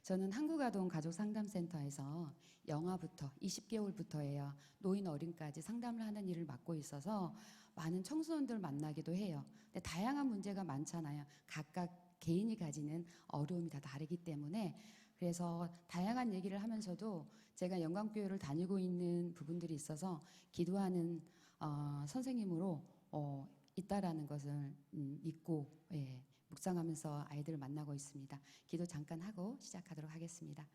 저는 한국아동 가족상담센터에서 영아부터 20개월부터예요. 노인 어린까지 상담을 하는 일을 맡고 있어서 많은 청소년들 만나기도 해요. 근데 다양한 문제가 많잖아요. 각각 개인이 가지는 어려움이 다 다르기 때문에 그래서 다양한 얘기를 하면서도 제가 영광교회를 다니고 있는 부분들이 있어서 기도하는 선생님으로 있다라는 것을 믿고 묵상하면서 아이들을 만나고 있습니다. 기도 잠깐 하고 시작하도록 하겠습니다.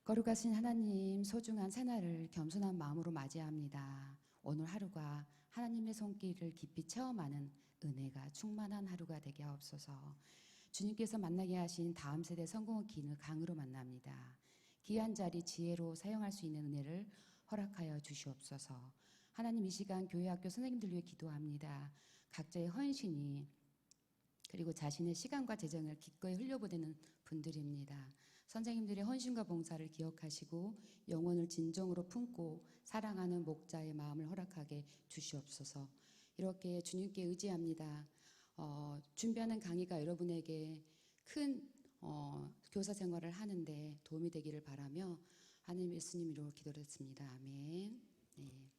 거룩하신 하나님, 소중한 새날을 겸손한 마음으로 맞이합니다. 오늘 하루가 하나님의 손길을 깊이 체험하는 은혜가 충만한 하루가 되게 하옵소서. 주님께서 만나게 하신 다음 세대 성공의 기능을 강으로 만납니다. 귀한 자리 지혜로 사용할 수 있는 은혜를 허락하여 주시옵소서. 하나님, 이 시간 교회 학교 선생님들 위해 기도합니다. 각자의 헌신이 그리고 자신의 시간과 재정을 기꺼이 흘려보내는 분들입니다. 선생님들의 헌신과 봉사를 기억하시고 영혼을 진정으로 품고 사랑하는 목자의 마음을 허락하게 주시옵소서. 이렇게 주님께 의지합니다. 준비하는 강의가 여러분에게 큰 교사 생활을 하는데 도움이 되기를 바라며 하나님 예수님 이름으로 기도했습니다. 아멘. 네,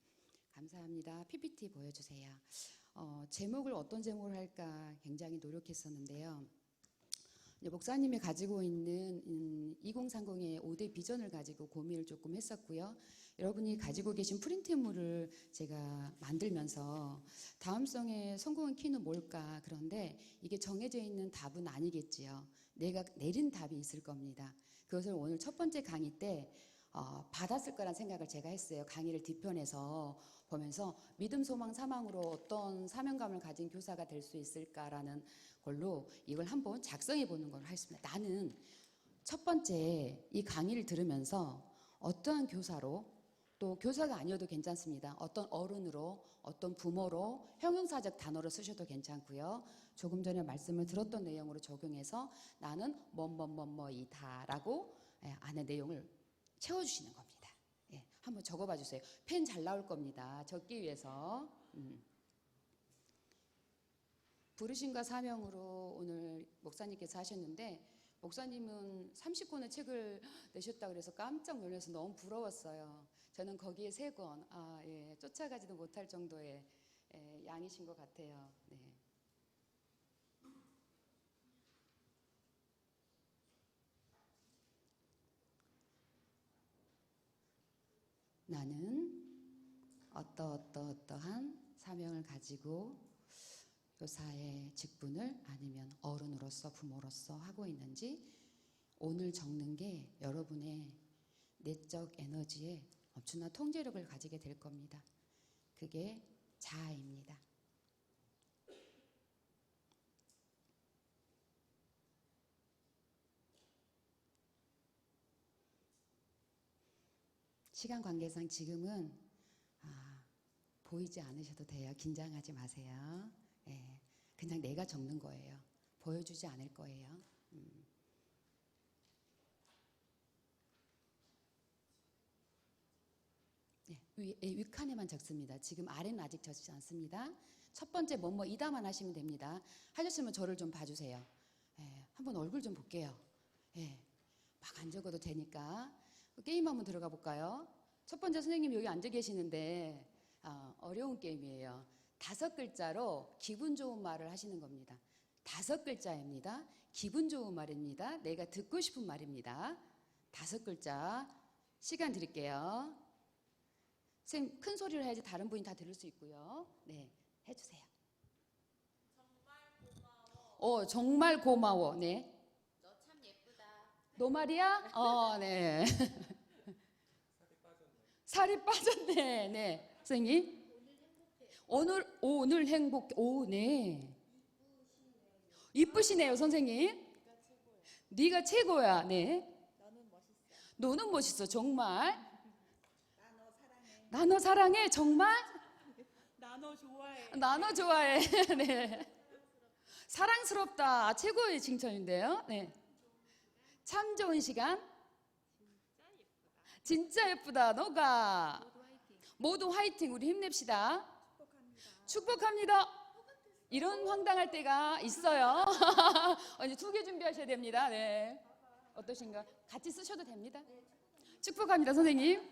감사합니다. PPT 보여주세요. 제목을 어떤 제목을 할까 굉장히 노력했었는데요. 목사님이 가지고 있는 2030의 5대 비전을 가지고 고민을 조금 했었고요. 여러분이 가지고 계신 프린트물을 제가 만들면서 다음성의 성공의 키는 뭘까? 그런데 이게 정해져 있는 답은 아니겠지요. 내가 내린 답이 있을 겁니다. 그것을 오늘 첫 번째 강의 때 받았을 거란 생각을 제가 했어요. 강의를 뒤편에서 보면서 믿음, 소망, 사망으로 어떤 사명감을 가진 교사가 될 수 있을까라는 걸로 이걸 한번 작성해 보는 걸 하겠습니다. 나는 첫 번째 이 강의를 들으면서 어떠한 교사로, 또 교사가 아니어도 괜찮습니다. 어떤 어른으로, 어떤 부모로, 형용사적 단어를 쓰셔도 괜찮고요. 조금 전에 말씀을 들었던 내용으로 적용해서 나는 뭐뭐뭐뭐이다라고 안에 내용을 채워주시는 겁니다. 한번 적어봐 주세요. 펜 잘 나올 겁니다. 적기 위해서. 부르심과 사명으로 오늘 목사님께서 하셨는데, 목사님은 30권의 책을 내셨다 그래서 깜짝 놀라서 너무 부러웠어요. 저는 거기에 3권, 쫓아가지도 못할 정도의 양이신 것 같아요. 네. 나는 어떠한 사명을 가지고 교사의 직분을 아니면 어른으로서 부모로서 하고 있는지 오늘 적는 게 여러분의 내적 에너지에 엄청난 통제력을 가지게 될 겁니다. 그게 자아입니다. 시간 관계상 지금은 보이지 않으셔도 돼요. 긴장하지 마세요. 그냥 내가 적는 거예요. 보여주지 않을 거예요. 윗칸에만 적습니다. 지금 아래는 아직 적지 않습니다. 첫 번째 이다만 하시면 됩니다. 하셨으면 저를 좀 봐주세요. 한번 얼굴 좀 볼게요. 막 안 적어도 되니까. 게임 한번 들어가 볼까요? 첫 번째 선생님 여기 앉아 계시는데 어려운 게임이에요. 5글자로 기분 좋은 말을 하시는 겁니다. 5글자입니다. 기분 좋은 말입니다. 내가 듣고 싶은 말입니다. 5글자. 시간 드릴게요. 선생님 큰 소리를 해야지 다른 분이 다 들을 수 있고요. 네, 해주세요. 정말 고마워. 정말 고마워. 네. 너 참 예쁘다. 너 말이야? 네. 살이 빠졌네. 네. 선생님. 오늘 행복해. 네. 이쁘시네요, 선생님. 네가 최고야. 네. 너는 멋있어. 너는 멋있어. 정말. 나 너 사랑해. 나 너 사랑해. 정말. 나 너 좋아해. 나 너 좋아해. 네. 사랑스럽다. 최고의 칭찬인데요. 네. 참 좋은 시간. 진짜 예쁘다. 너가. 모두 화이팅. 우리 힘냅시다. 축복합니다. 이런 황당할 때가 있어요. 이제 2개 준비하셔야 됩니다. 네. 어떠신가? 같이 쓰셔도 됩니다. 축복합니다, 선생님.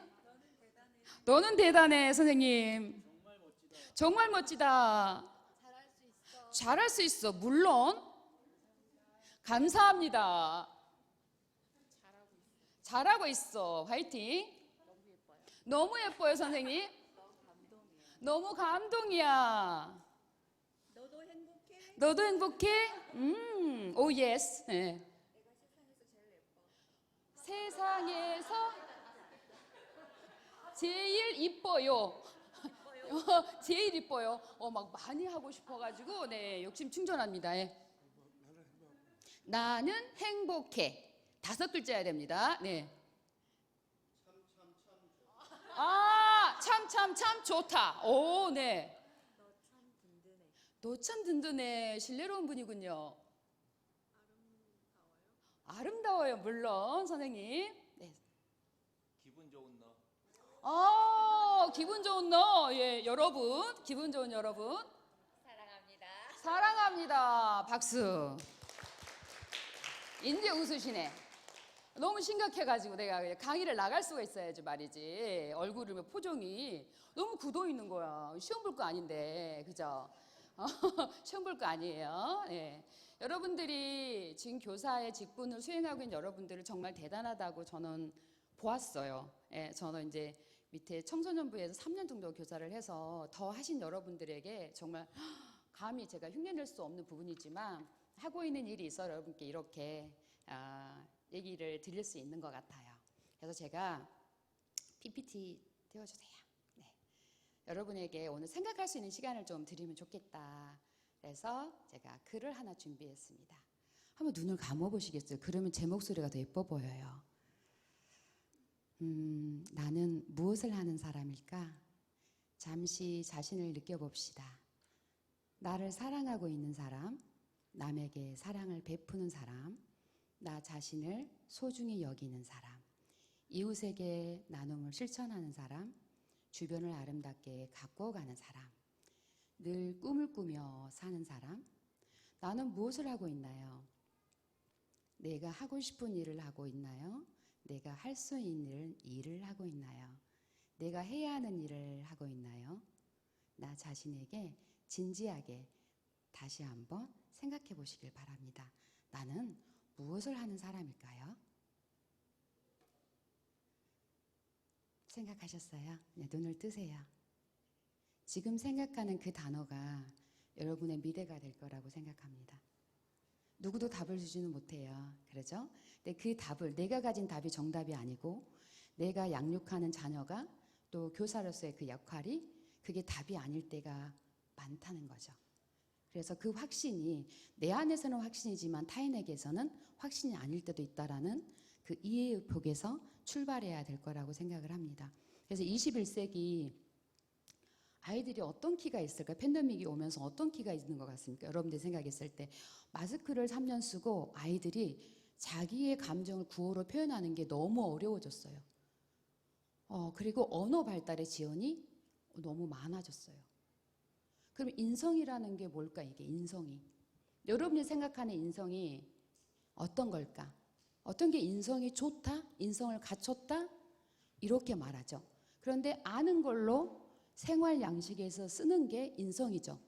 너는 대단해, 선생님. 정말 멋지다. 잘할 수 있어. 물론 감사합니다. 잘하고 있어. 화이팅. 너무 예뻐요, 선생님. 너무 감동이야. 너도 행복해? 너도 행복해? 오 예스. 네. 세상에서 제일 이뻐요. 제일 이뻐요. 막 많이 하고 싶어가지고 네 욕심 충전합니다. 예. 나는 행복해. 5글자야 됩니다. 네. 참 좋다. 오, 네. 너 참 든든해. 신뢰로운 분이군요. 아름다워요, 물론 선생님. 네. 기분 좋은 너. 기분 좋은 너. 예, 여러분, 기분 좋은 여러분. 사랑합니다. 사랑합니다. 박수. 이제 웃으시네. 너무 심각해가지고 내가 강의를 나갈 수가 있어야지 말이지. 얼굴이 표정이 너무 굳어 있는 거야. 시험 볼 거 아닌데, 그죠? 시험 볼 거 아니에요. 예. 여러분들이 지금 교사의 직분을 수행하고 있는 여러분들을 정말 대단하다고 저는 보았어요. 예, 저는 이제 밑에 청소년부에서 3년 정도 교사를 해서 더 하신 여러분들에게 정말 감히 제가 흉내낼 수 없는 부분이지만 하고 있는 일이 있어 여러분께 이렇게 얘기를 드릴 수 있는 것 같아요. 그래서 제가 PPT 띄워주세요. 네. 여러분에게 오늘 생각할 수 있는 시간을 좀 드리면 좋겠다. 그래서 제가 글을 하나 준비했습니다. 한번 눈을 감아보시겠어요? 그러면 제 목소리가 더 예뻐 보여요. 나는 무엇을 하는 사람일까? 잠시 자신을 느껴봅시다. 나를 사랑하고 있는 사람, 남에게 사랑을 베푸는 사람, 나 자신을 소중히 여기는 사람, 이웃에게 나눔을 실천하는 사람, 주변을 아름답게 가꿔가는 사람, 늘 꿈을 꾸며 사는 사람. 나는 무엇을 하고 있나요? 내가 하고 싶은 일을 하고 있나요? 내가 할 수 있는 일을 하고 있나요? 내가 해야 하는 일을 하고 있나요? 나 자신에게 진지하게 다시 한번 생각해 보시길 바랍니다. 나는 무엇을 하는 사람일까요? 생각하셨어요? 네, 눈을 뜨세요. 지금 생각하는 그 단어가 여러분의 미래가 될 거라고 생각합니다. 누구도 답을 주지는 못해요. 그렇죠? 근데 그 답을, 내가 가진 답이 정답이 아니고 내가 양육하는 자녀가 또 교사로서의 그 역할이 그게 답이 아닐 때가 많다는 거죠. 그래서 그 확신이 내 안에서는 확신이지만 타인에게서는 확신이 아닐 때도 있다라는 그 이해의 폭에서 출발해야 될 거라고 생각을 합니다. 그래서 21세기 아이들이 어떤 키가 있을까? 팬데믹이 오면서 어떤 키가 있는 것 같습니까? 여러분들이 생각했을 때 마스크를 3년 쓰고 아이들이 자기의 감정을 구호로 표현하는 게 너무 어려워졌어요. 그리고 언어 발달의 지연이 너무 많아졌어요. 그럼 인성이라는 게 뭘까? 이게 인성이. 여러분이 생각하는 인성이 어떤 걸까? 어떤 게 인성이 좋다? 인성을 갖췄다? 이렇게 말하죠. 그런데 아는 걸로 생활 양식에서 쓰는 게 인성이죠.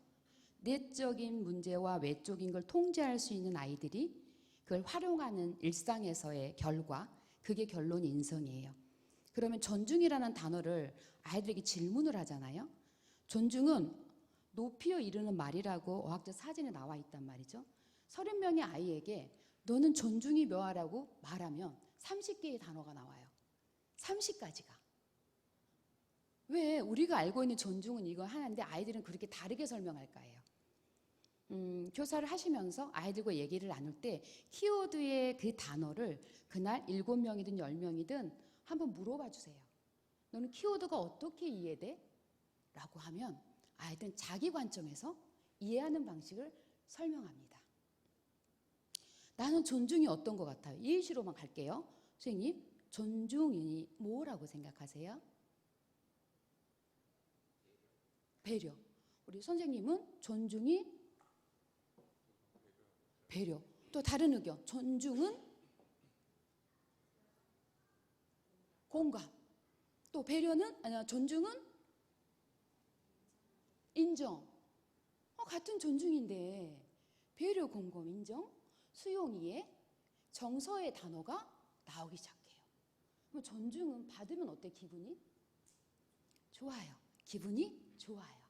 내적인 문제와 외적인 걸 통제할 수 있는 아이들이 그걸 활용하는 일상에서의 결과, 그게 결론이 인성이에요. 그러면 존중이라는 단어를 아이들에게 질문을 하잖아요. 존중은 높이어 이르는 말이라고 어학적 사진에 나와 있단 말이죠. 30명의 아이에게 너는 존중이 묘하라고 말하면 30개의 단어가 나와요. 30가지가. 왜 우리가 알고 있는 존중은 이거 하나인데 아이들은 그렇게 다르게 설명할까요? 교사를 하시면서 아이들과 얘기를 나눌 때 키워드의 그 단어를 그날 7명이든 10명이든 한번 물어봐 주세요. 너는 키워드가 어떻게 이해돼? 라고 하면 아이들은 자기 관점에서 이해하는 방식을 설명합니다. 나는 존중이 어떤 것 같아요? 예시로만 갈게요. 선생님, 존중이 뭐라고 생각하세요? 배려. 우리 선생님은 존중이 배려. 또 다른 의견. 존중은 공감. 또 배려는, 아니, 존중은 인정. 같은 존중인데 배려, 공감, 인정, 수용, 이해, 정서의 단어가 나오기 시작해요. 그럼 존중은 받으면 어때? 기분이 좋아요. 기분이 좋아요.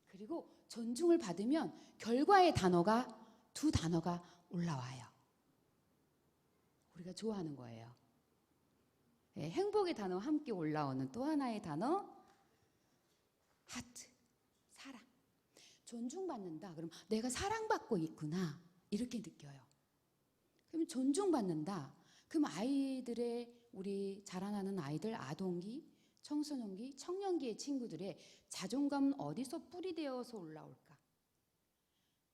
그리고 존중을 받으면 결과의 단어가 두 단어가 올라와요. 우리가 좋아하는 거예요. 네, 행복의 단어와 함께 올라오는 또 하나의 단어, 하트, 사랑. 존중받는다. 그럼 내가 사랑받고 있구나. 이렇게 느껴요. 그럼 존중받는다. 그럼 아이들의, 우리 자라나는 아이들, 아동기, 청소년기, 청년기의 친구들의 자존감은 어디서 뿌리되어서 올라올까?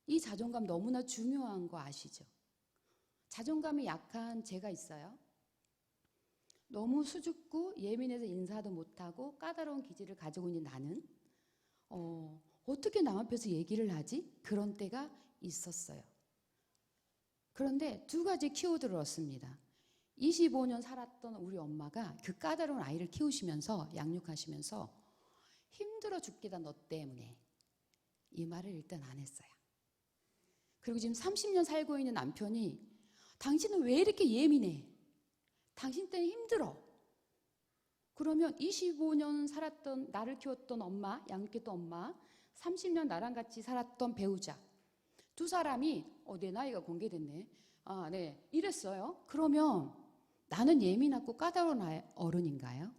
이 자존감 너무나 중요한 거 아시죠? 자존감이 약한 제가 있어요. 너무 수줍고 예민해서 인사도 못하고 까다로운 기질을 가지고 있는 나는 어떻게 남 앞에서 얘기를 하지? 그런 때가 있었어요. 그런데 두 가지 키워드를 얻습니다. 25년 살았던 우리 엄마가 그 까다로운 아이를 키우시면서, 양육하시면서 힘들어 죽겠다 너 때문에, 이 말을 일단 안 했어요. 그리고 지금 30년 살고 있는 남편이 당신은 왜 이렇게 예민해? 당신 때문에 힘들어. 그러면 25년 살았던, 나를 키웠던 엄마, 양육했던 엄마, 30년 나랑 같이 살았던 배우자, 두 사람이 내 나이가 공개됐네. 네, 이랬어요. 그러면 나는 예민하고 까다로운 어른인가요?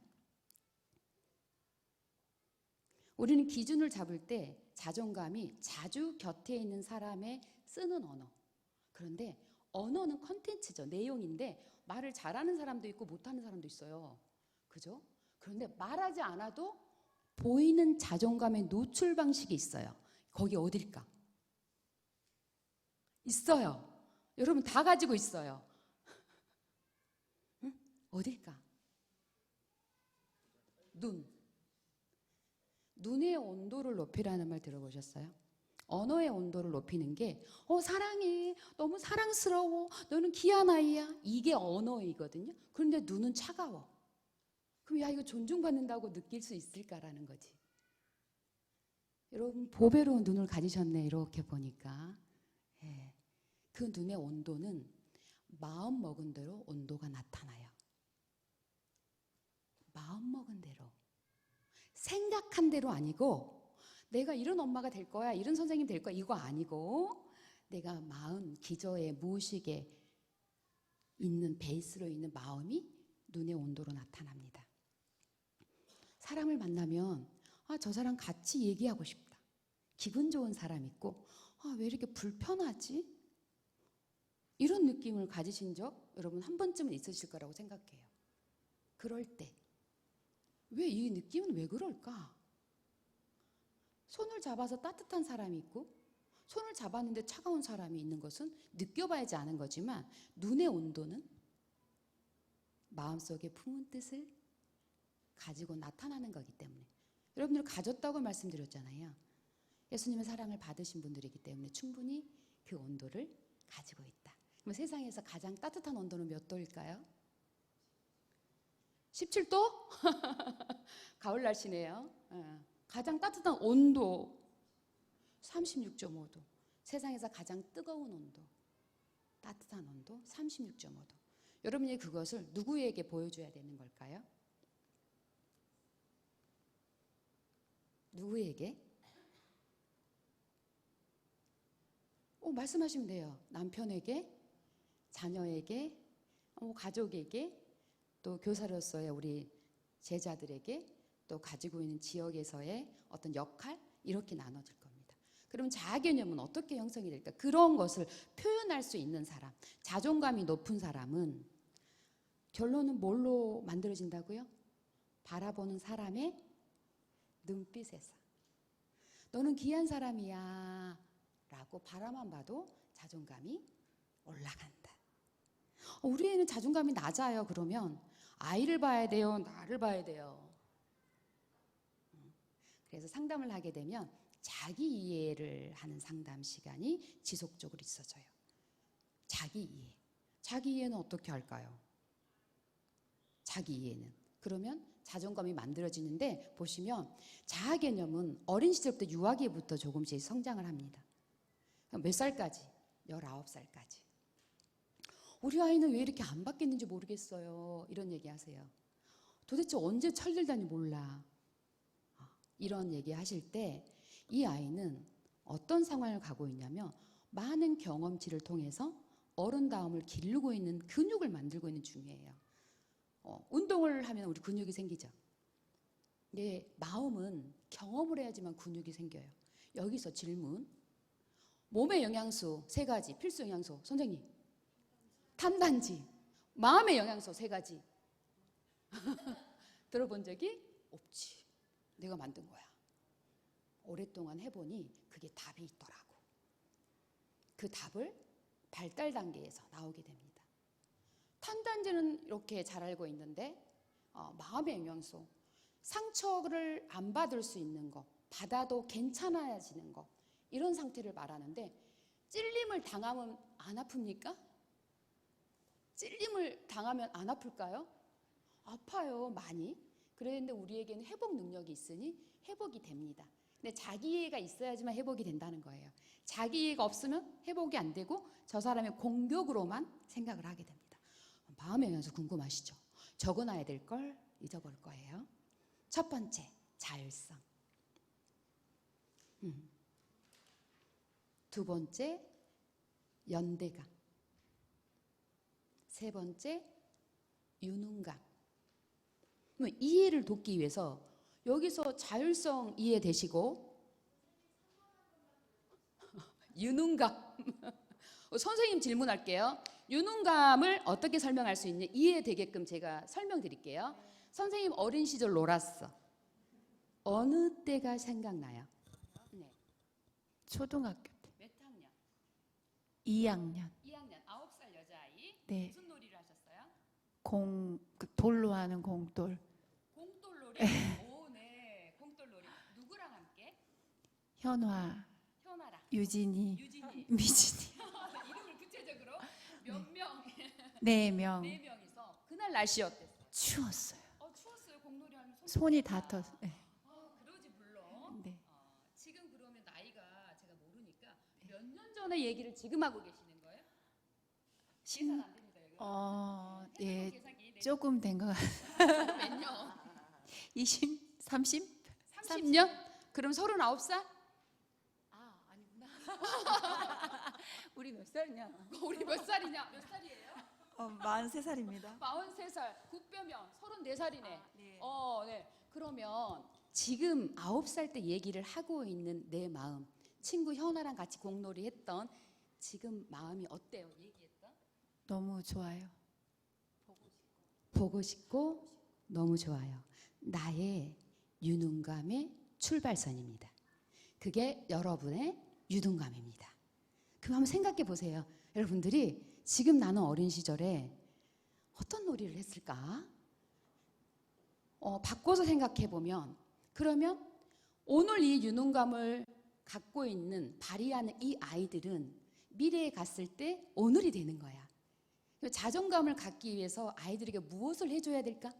우리는 기준을 잡을 때 자존감이 자주 곁에 있는 사람의 쓰는 언어. 그런데 언어는 컨텐츠죠. 내용인데 말을 잘하는 사람도 있고 못하는 사람도 있어요. 그죠? 그런데 말하지 않아도 보이는 자존감의 노출 방식이 있어요. 거기 어딜까? 있어요. 여러분 다 가지고 있어요. 응? 어딜까? 눈의 온도를 높이라는 말 들어보셨어요? 언어의 온도를 높이는 게 사랑해, 너무 사랑스러워, 너는 귀한 아이야, 이게 언어이거든요. 그런데 눈은 차가워. 그럼 야, 이거 존중받는다고 느낄 수 있을까라는 거지. 여러분 보배로운 눈을 가지셨네. 이렇게 보니까 그 눈의 온도는 마음 먹은 대로 온도가 나타나요. 마음 먹은 대로, 생각한 대로 아니고 내가 이런 엄마가 될 거야, 이런 선생님 될 거야, 이거 아니고 내가 마음, 기저에, 무의식에 있는 베이스로 있는 마음이 눈의 온도로 나타납니다. 사람을 만나면 저 사람 같이 얘기하고 싶다. 기분 좋은 사람 있고 왜 이렇게 불편하지? 이런 느낌을 가지신 적 여러분 한 번쯤은 있으실 거라고 생각해요. 그럴 때 왜 이 느낌은 왜 그럴까? 손을 잡아서 따뜻한 사람이 있고 손을 잡았는데 차가운 사람이 있는 것은 느껴봐야지 아는 거지만 눈의 온도는 마음속에 품은 뜻을 가지고 나타나는 거기 때문에 여러분들 가졌다고 말씀드렸잖아요. 예수님의 사랑을 받으신 분들이기 때문에 충분히 그 온도를 가지고 있다. 그럼 세상에서 가장 따뜻한 온도는 몇 도일까요? 17도? 가을 날씨네요. 가장 따뜻한 온도 36.5도. 세상에서 가장 뜨거운 온도, 따뜻한 온도 36.5도. 여러분이 그것을 누구에게 보여줘야 되는 걸까요? 누구에게? 말씀하시면 돼요. 남편에게, 자녀에게, 가족에게, 또 교사로서의 우리 제자들에게, 또 가지고 있는 지역에서의 어떤 역할, 이렇게 나눠질 겁니다. 그럼 자아 개념은 어떻게 형성이 될까? 그런 것을 표현할 수 있는 사람, 자존감이 높은 사람은 결론은 뭘로 만들어진다고요? 바라보는 사람의 눈빛에서 너는 귀한 사람이야 라고 바라만 봐도 자존감이 올라간다. 우리 애는 자존감이 낮아요. 그러면 아이를 봐야 돼요? 나를 봐야 돼요? 그래서 상담을 하게 되면 자기 이해를 하는 상담 시간이 지속적으로 있어져요. 자기 이해. 자기 이해는 어떻게 할까요? 자기 이해는 그러면 자존감이 만들어지는데 보시면 자아 개념은 어린 시절부터 유아기부터 조금씩 성장을 합니다. 몇 살까지? 19살까지. 우리 아이는 왜 이렇게 안 바뀌는지 모르겠어요. 이런 얘기 하세요. 도대체 언제 철들다니 몰라. 이런 얘기 하실 때 이 아이는 어떤 상황을 가고 있냐면 많은 경험치를 통해서 어른다움을 기르고 있는 근육을 만들고 있는 중이에요. 운동을 하면 우리 근육이 생기죠. 근데 마음은 경험을 해야지만 근육이 생겨요. 여기서 질문. 몸의 영양소 3가지, 필수 영양소. 선생님. 탄단지. 마음의 영양소 3가지. 들어본 적이 없지. 내가 만든 거야. 오랫동안 해보니 그게 답이 있더라고. 그 답을 발달 단계에서 나오게 됩니다. 탄단지는 이렇게 잘 알고 있는데 마음의 영양소, 상처를 안 받을 수 있는 거, 받아도 괜찮아지는 거, 이런 상태를 말하는데 찔림을 당하면 안 아픕니까? 찔림을 당하면 안 아플까요? 아파요, 많이. 그런데 우리에게는 회복 능력이 있으니 회복이 됩니다. 근데 자기이해가 있어야지만 회복이 된다는 거예요. 자기이해가 없으면 회복이 안 되고 저 사람의 공격으로만 생각을 하게 됩니다. 마음의 영향에서 궁금하시죠? 적어놔야 될 걸 잊어버릴 거예요. 첫 번째, 자율성. 두 번째, 연대감. 세 번째, 유능감. 이해를 돕기 위해서 여기서 자율성 이해되시고 유능감. 선생님 질문할게요. 유능감을 어떻게 설명할 수 있냐, 이해되게끔 제가 설명드릴게요. 선생님 어린 시절 놀았어. 어느 때가 생각나요? 네. 초등학교 때 몇 학년? 2학년. 2학년. 9살 여자아이. 네. 무슨 놀이를 하셨어요? 돌로 하는 공돌. 공돌놀이? 오, 네. 공돌놀이. 누구랑 함께? 현화, 현아랑. 유진이, 유진이. 미진이. 이름을 구체적으로 몇 명? 4명. 4명이서. 그날 날씨 어땠어요? 추웠어요. 추웠어요. 공놀이 하면 손이 다 터. 네. 그러지 물론. 네. 지금 그러면 나이가 제가 모르니까 몇 년 전의 얘기를 지금 하고 계시는 거예요? 계산 안 됩니다. 여기. 예, 계산기 네. 조금 된 것 같아요. 몇 년? 20, 30? 30년? 그럼 39살? 아니구나. 우리 몇 살이냐? 우리 몇 살이냐? 몇 살이에요? 43살입니다. 43살. 굿뼈면 34살이네. 네. 네. 그러면 지금 9살 때 얘기를 하고 있는 내 마음, 친구 현아랑 같이 공놀이 했던 지금 마음이 어때요? 얘기했던? 너무 좋아요. 보고 싶고 너무 좋아요. 나의 유능감의 출발선입니다. 그게 여러분의 유능감입니다. 그럼 한번 생각해 보세요. 여러분들이 지금 나는 어린 시절에 어떤 놀이를 했을까? 바꿔서 생각해 보면, 그러면 오늘 이 유능감을 갖고 있는, 발휘하는 이 아이들은 미래에 갔을 때 오늘이 되는 거야. 자존감을 갖기 위해서 아이들에게 무엇을 해줘야 될까?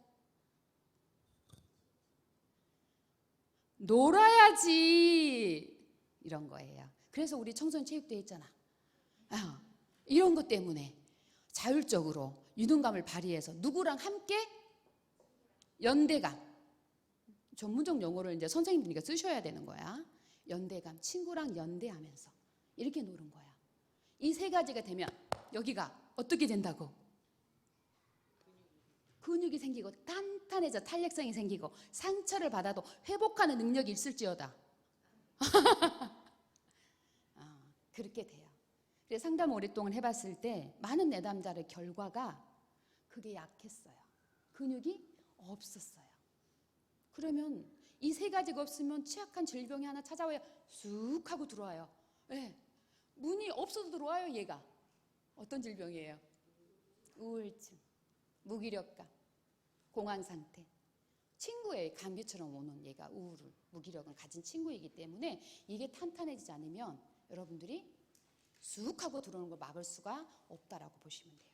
놀아야지. 이런 거예요. 그래서 우리 청소년 체육대회 했잖아. 이런 것 때문에 자율적으로 유능감을 발휘해서 누구랑 함께 연대감. 전문적 용어를 이제 선생님들이니까 쓰셔야 되는 거야. 연대감, 친구랑 연대하면서 이렇게 노는 거야. 이 3가지가 되면 여기가 어떻게 된다고? 근육이 생기고 탄탄해져, 탄력성이 생기고 상처를 받아도 회복하는 능력이 있을지어다. 그렇게 돼요. 그래서 상담 오랫동안 해봤을 때 많은 내담자의 결과가 그게 약했어요. 근육이 없었어요. 그러면 이 3가지가 없으면 취약한 질병이 하나 찾아와야 쑥 하고 들어와요. 네. 문이 없어도 들어와요. 얘가 어떤 질병이에요? 우울증, 무기력감, 공황상태. 친구의 감기처럼 오는 얘가 우울을, 무기력을 가진 친구이기 때문에 이게 탄탄해지지 않으면 여러분들이 쑥 하고 들어오는 걸 막을 수가 없다라고 보시면 돼요.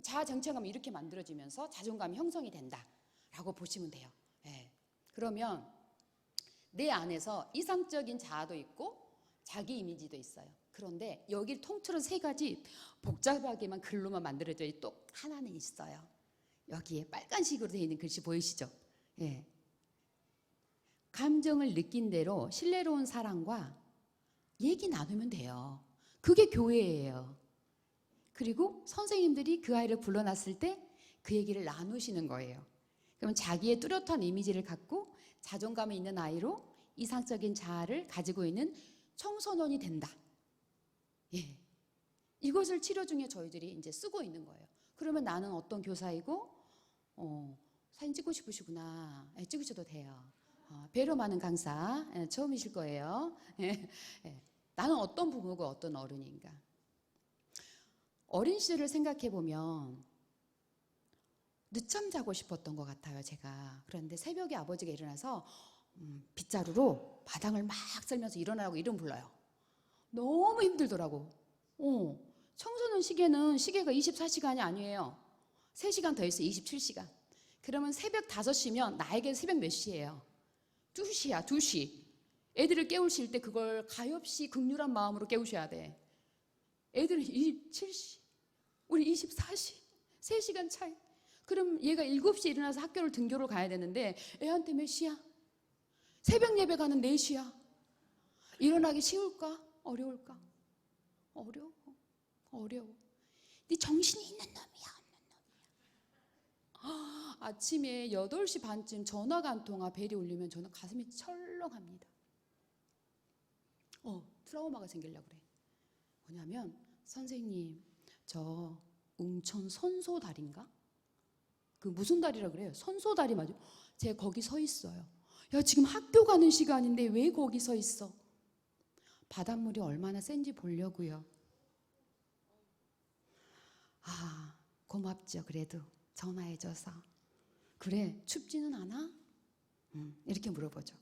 자아 정체감이 이렇게 만들어지면서 자존감이 형성이 된다 라고 보시면 돼요. 예. 그러면 내 안에서 이상적인 자아도 있고 자기 이미지도 있어요. 그런데 여기를 통틀어 세 가지 복잡하게만 글로만 만들어져 또 하나는 있어요. 여기에 빨간색으로 되어 있는 글씨 보이시죠? 예. 감정을 느낀 대로 신뢰로운 사랑과 얘기 나누면 돼요. 그게 교회예요. 그리고 선생님들이 그 아이를 불러놨을 때 그 얘기를 나누시는 거예요. 그러면 자기의 뚜렷한 이미지를 갖고 자존감이 있는 아이로 이상적인 자아를 가지고 있는 청소년이 된다. 예. 이것을 치료 중에 저희들이 이제 쓰고 있는 거예요. 그러면 나는 어떤 교사이고, 사진 찍고 싶으시구나. 예, 찍으셔도 돼요. 배려 많은 강사, 예, 처음이실 거예요. 예, 예. 나는 어떤 부모고 어떤 어른인가. 어린 시절을 생각해 보면 늦잠 자고 싶었던 것 같아요, 제가. 그런데 새벽에 아버지가 일어나서 빗자루로 바닥을 막 쓸면서 일어나라고 이름 불러요. 너무 힘들더라고. 청소년 시계는 시계가 24시간이 아니에요. 3시간 더 있어요, 27시간. 그러면 새벽 5시면 나에게 새벽 몇 시예요? 2시야, 2시. 애들을 깨우실 때 그걸 가엾이 극률한 마음으로 깨우셔야 돼. 애들은 27시, 우리 24시, 3시간 차이. 그럼 얘가 7시에 일어나서 학교를 등교를 가야 되는데 애한테 몇 시야? 새벽 예배 가는 4시야. 일어나기 쉬울까? 어려울까? 어려워. 네 정신이 있는 놈이야, 없는 놈이야. 아침에 8시 반쯤 전화가 한 통화 벨이 울리면 저는 가슴이 철렁합니다. 트라우마가 생기려고 그래. 뭐냐면 선생님, 저 웅천 선소다리인가? 그 무슨 다리라 그래요? 선소다리 맞죠? 제가 거기 서 있어요. 야, 지금 학교 가는 시간인데 왜 거기 서 있어? 바닷물이 얼마나 센지 보려고요. 고맙죠. 그래도 전화해줘서. 그래, 춥지는 않아? 이렇게 물어보죠.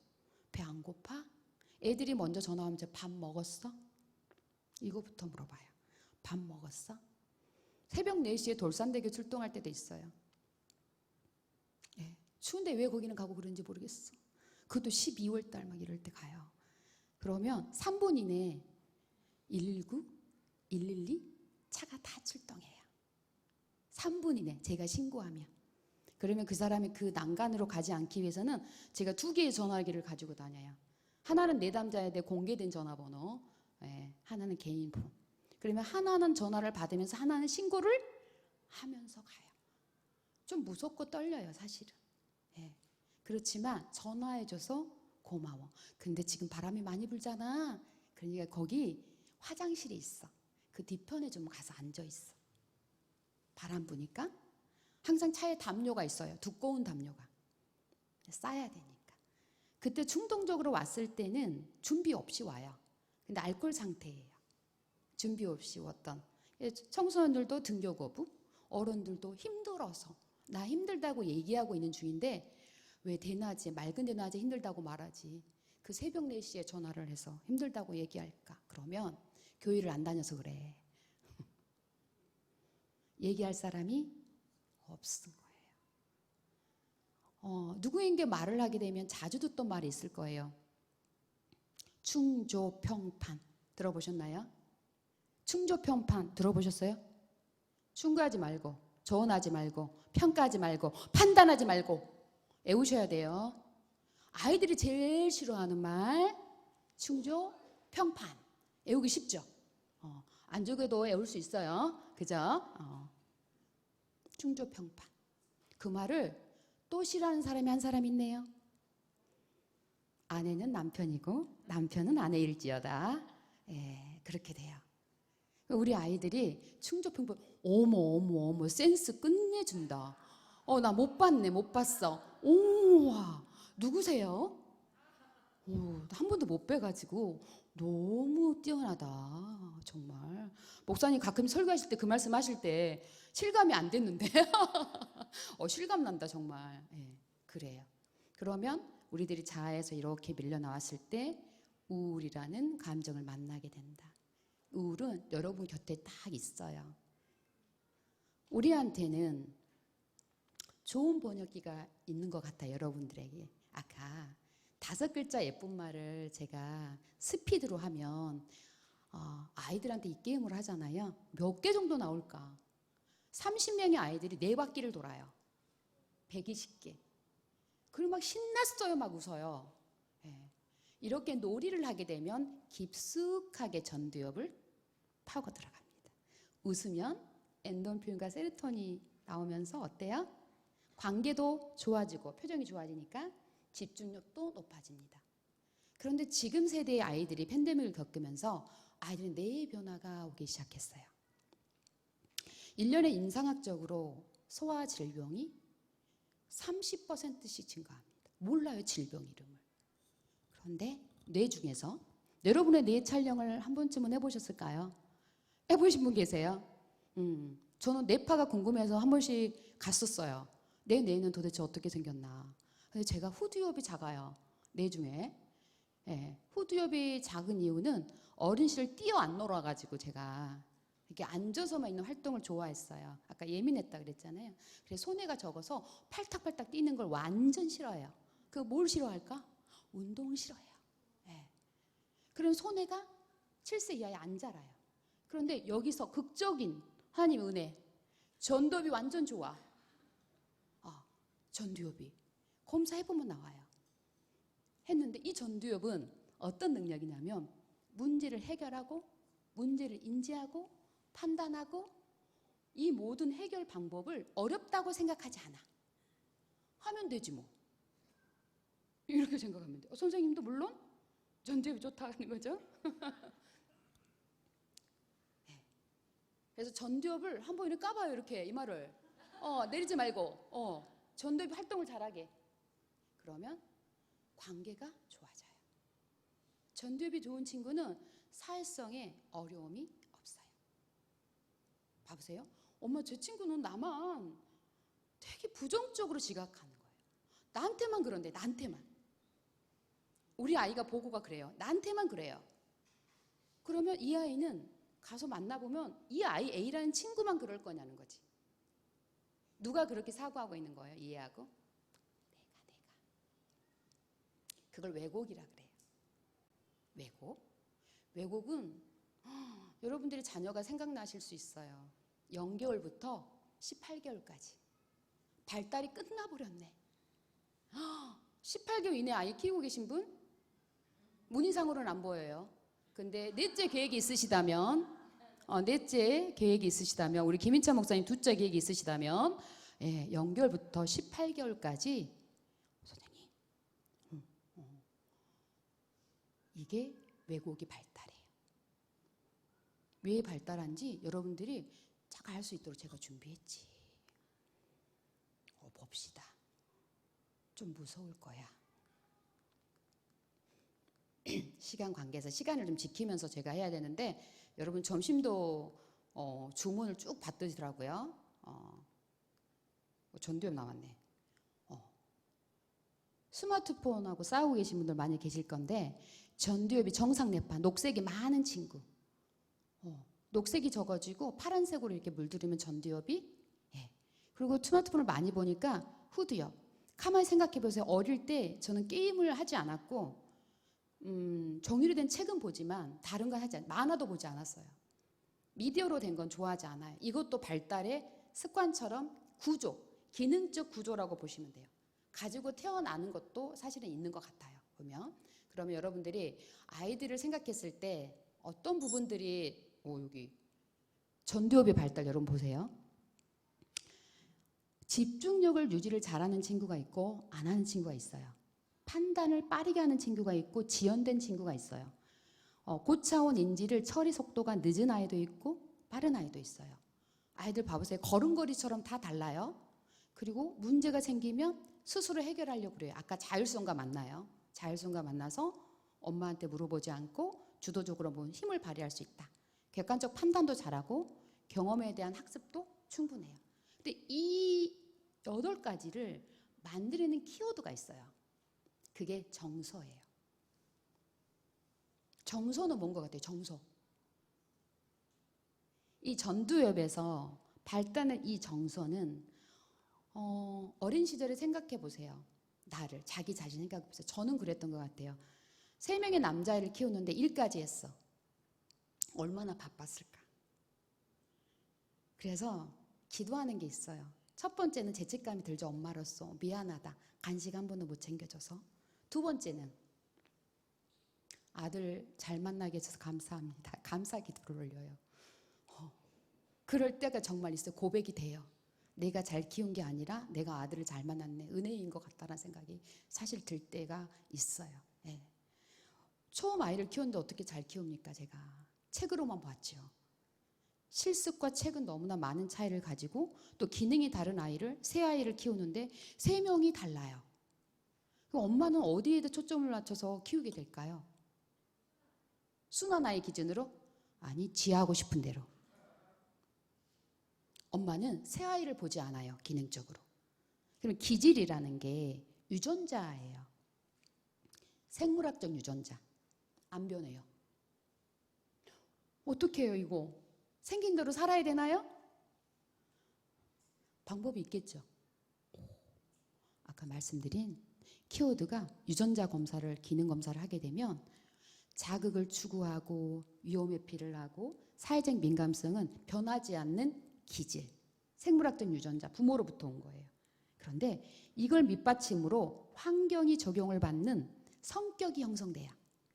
배 안 고파? 애들이 먼저 전화 오면 밥 먹었어? 이거부터 물어봐요. 밥 먹었어? 새벽 4시에 돌산대교 출동할 때도 있어요. 예, 추운데 왜 거기는 가고 그런지 모르겠어. 그것도 12월 달 막 이럴 때 가요. 그러면 3분 이내에 119, 112 차가 다 출동해요. 3분 이내 제가 신고하면. 그러면 그 사람이 그 난간으로 가지 않기 위해서는 제가 2개의 전화기를 가지고 다녀요. 하나는 내담자에 대해 공개된 전화번호, 예, 하나는 개인 폰. 그러면 하나는 전화를 받으면서 하나는 신고를 하면서 가요. 좀 무섭고 떨려요, 사실은. 예. 그렇지만 전화해줘서 고마워. 근데 지금 바람이 많이 불잖아. 그러니까 거기 화장실이 있어. 그 뒤편에 좀 가서 앉아있어. 바람 부니까. 항상 차에 담요가 있어요. 두꺼운 담요가. 싸야 되니까. 그때 충동적으로 왔을 때는 준비 없이 와요. 근데 알코올 상태예요. 준비 없이 왔던. 청소년들도 등교 거부, 어른들도 힘들어서 나 힘들다고 얘기하고 있는 중인데 왜 대낮에, 맑은 대낮에 힘들다고 말하지. 그 새벽 4시에 전화를 해서 힘들다고 얘기할까? 그러면 교회를 안 다녀서 그래. 얘기할 사람이 없은 거예요. 누구에게 말을 하게 되면 자주 듣던 말이 있을 거예요. 충조평판 들어보셨나요? 충조평판 들어보셨어요? 충고하지 말고, 조언하지 말고, 평가하지 말고, 판단하지 말고 애우셔야 돼요. 아이들이 제일 싫어하는 말 충조평판. 애우기 쉽죠? 안 적어도 애울 수 있어요. 그죠? 충조평판. 그 말을 또 싫어하는 사람이 한 사람 있네요. 아내는 남편이고 남편은 아내일지어다. 예, 그렇게 돼요. 우리 아이들이 충조평판, 어머 센스 끝내준다. 나 못 봤네, 못 봤어. 우와, 누구세요? 한 번도 못 뵈가지고 너무 뛰어나다, 정말. 목사님 가끔 설교하실 때 그 말씀 하실 때 실감이 안 됐는데 실감 난다, 정말. 예, 그래요. 그러면 우리들이 자아에서 이렇게 밀려 나왔을 때 우울이라는 감정을 만나게 된다. 우울은 여러분 곁에 딱 있어요. 우리한테는 좋은 번역기가 있는 것 같아요, 여러분들에게. 아까 5글자 예쁜 말을 제가 스피드로 하면 아이들한테 이 게임을 하잖아요. 몇 개 정도 나올까? 30명의 아이들이 4바퀴를 돌아요. 120개. 그리고 막 신났어요, 막 웃어요. 예. 이렇게 놀이를 하게 되면 깊숙하게 전두엽을 파고 들어갑니다. 웃으면 엔돌핀과 세로토닌이 나오면서 어때요? 관계도 좋아지고 표정이 좋아지니까 집중력도 높아집니다. 그런데 지금 세대의 아이들이 팬데믹을 겪으면서 아이들의 뇌의 변화가 오기 시작했어요. 1년에 임상학적으로 소아 질병이 30%씩 증가합니다. 몰라요, 질병 이름을. 그런데 뇌 중에서 여러분의 뇌 촬영을 한 번쯤은 해보셨을까요? 해보신 분 계세요? 저는 뇌파가 궁금해서 한 번씩 갔었어요. 내 뇌는 도대체 어떻게 생겼나. 근데 제가 후두엽이 작아요. 뇌 중에. 예, 후두엽이 작은 이유는 어린 시절 뛰어 안 놀아가지고 제가 이렇게 앉아서만 있는 활동을 좋아했어요. 아까 예민했다 그랬잖아요. 그래서 손해가 적어서 팔딱팔딱 뛰는 걸 완전 싫어해요. 그 뭘 싫어할까? 운동을 싫어해요. 예. 그럼 손해가 7세 이하에 안 자라요. 그런데 여기서 극적인 하나님 은혜, 전두엽이 완전 좋아. 전두엽이 검사해보면 나와요. 했는데 이 전두엽은 어떤 능력이냐면 문제를 해결하고 문제를 인지하고 판단하고 이 모든 해결 방법을 어렵다고 생각하지 않아. 하면 되지 뭐. 이렇게 생각하면 돼요. 선생님도 물론 전두엽이 좋다는 거죠. 네. 그래서 전두엽을 한번 이렇게 까봐요. 이렇게 이마를 내리지 말고 전두엽이 활동을 잘하게. 그러면 관계가 좋아져요. 전두엽이 좋은 친구는 사회성에 어려움이 없어요. 봐보세요. 엄마, 제 친구는 나만 되게 부정적으로 지각하는 거예요. 나한테만 그런데, 나한테만. 우리 아이가 보고가 그래요. 나한테만 그래요. 그러면 이 아이는 가서 만나보면 이 아이 A라는 친구만 그럴 거냐는 거지. 누가 그렇게 사고하고 있는 거예요? 이해하고? 내가. 그걸 왜곡이라 그래요. 왜곡? 왜곡은 여러분들이 자녀가 생각나실 수 있어요. 0개월부터 18개월까지. 발달이 끝나버렸네. 18개월 이내 아이 키우고 계신 분? 문의상으로는 안 보여요. 근데 넷째 계획이 있으시다면 우리 김인찬 목사님 둘째 계획이 있으시다면 0개월부터 18개월까지 선생님 이게 왜곡이 발달해요. 왜 발달한지 여러분들이 잘 알 수 있도록 제가 준비했지. 봅시다. 좀 무서울 거야. 시간 관계에서 시간을 좀 지키면서 제가 해야 되는데 여러분 점심도 주문을 쭉 받더라고요. 전두엽 나왔네. 스마트폰하고 싸우고 계신 분들 많이 계실 건데 전두엽이 정상 뇌파, 녹색이 많은 친구. 녹색이 적어지고 파란색으로 이렇게 물들이면 전두엽이. 그리고 스마트폰을 많이 보니까 후두엽. 가만히 생각해 보세요. 어릴 때 저는 게임을 하지 않았고 정의로 된 책은 보지만 다른 건 하지 않아요. 만화도 보지 않았어요. 미디어로 된 건 좋아하지 않아요. 이것도 발달의 습관처럼 구조, 기능적 구조라고 보시면 돼요. 가지고 태어나는 것도 사실은 있는 것 같아요. 그러면 여러분들이 아이들을 생각했을 때 어떤 부분들이 여기 전두엽의 발달 여러분 보세요. 집중력을 유지를 잘하는 친구가 있고 안 하는 친구가 있어요. 판단을 빠르게 하는 친구가 있고 지연된 친구가 있어요. 고차원 인지를 처리 속도가 늦은 아이도 있고 빠른 아이도 있어요. 아이들 봐보세요. 걸음걸이처럼 다 달라요. 그리고 문제가 생기면 스스로 해결하려고 그래요. 아까 자율성과 만나요. 자율성과 만나서 엄마한테 물어보지 않고 주도적으로 힘을 발휘할 수 있다. 객관적 판단도 잘하고 경험에 대한 학습도 충분해요. 근데 이 8가지를 만들어내는 키워드가 있어요. 그게 정서예요. 정서는 뭔 것 같아요? 정서. 이 전두엽에서 발달하는 이 정서는 어린 시절에 생각해 보세요. 나를, 자기 자신 생각해 보세요. 저는 그랬던 것 같아요. 3명의 남자아이를 키우는데 일까지 했어. 얼마나 바빴을까. 그래서 기도하는 게 있어요. 첫 번째는 죄책감이 들죠. 엄마로서 미안하다. 간식 한 번도 못 챙겨줘서. 두 번째는 아들 잘 만나게 해줘서 감사합니다. 감사 기도를 올려요. 그럴 때가 정말 있어요. 고백이 돼요. 내가 잘 키운 게 아니라 내가 아들을 잘 만났네. 은혜인 것 같다는 생각이 사실 들 때가 있어요. 네. 처음 아이를 키우는데 어떻게 잘 키웁니까? 제가 책으로만 봤죠. 실습과 책은 너무나 많은 차이를 가지고 또 기능이 다른 아이를, 새 아이를 키우는데 3명이 달라요. 그럼 엄마는 어디에다 초점을 맞춰서 키우게 될까요? 순한 아이 기준으로? 아니, 지하고 싶은 대로. 엄마는 새 아이를 보지 않아요. 기능적으로. 그럼 기질이라는 게 유전자예요. 생물학적 유전자. 안 변해요. 어떻게 해요 이거? 생긴 대로 살아야 되나요? 방법이 있겠죠. 아까 말씀드린 키워드가 유전자 검사를, 기능 검사를 하게 되면 자극을 추구하고 위험 회피를 하고 사회적 민감성은 변하지 않는 기질, 생물학적 유전자, 부모로부터 온 거예요. 그런데 이걸 밑받침으로 환경이 적용을 받는 성격이 형성돼요.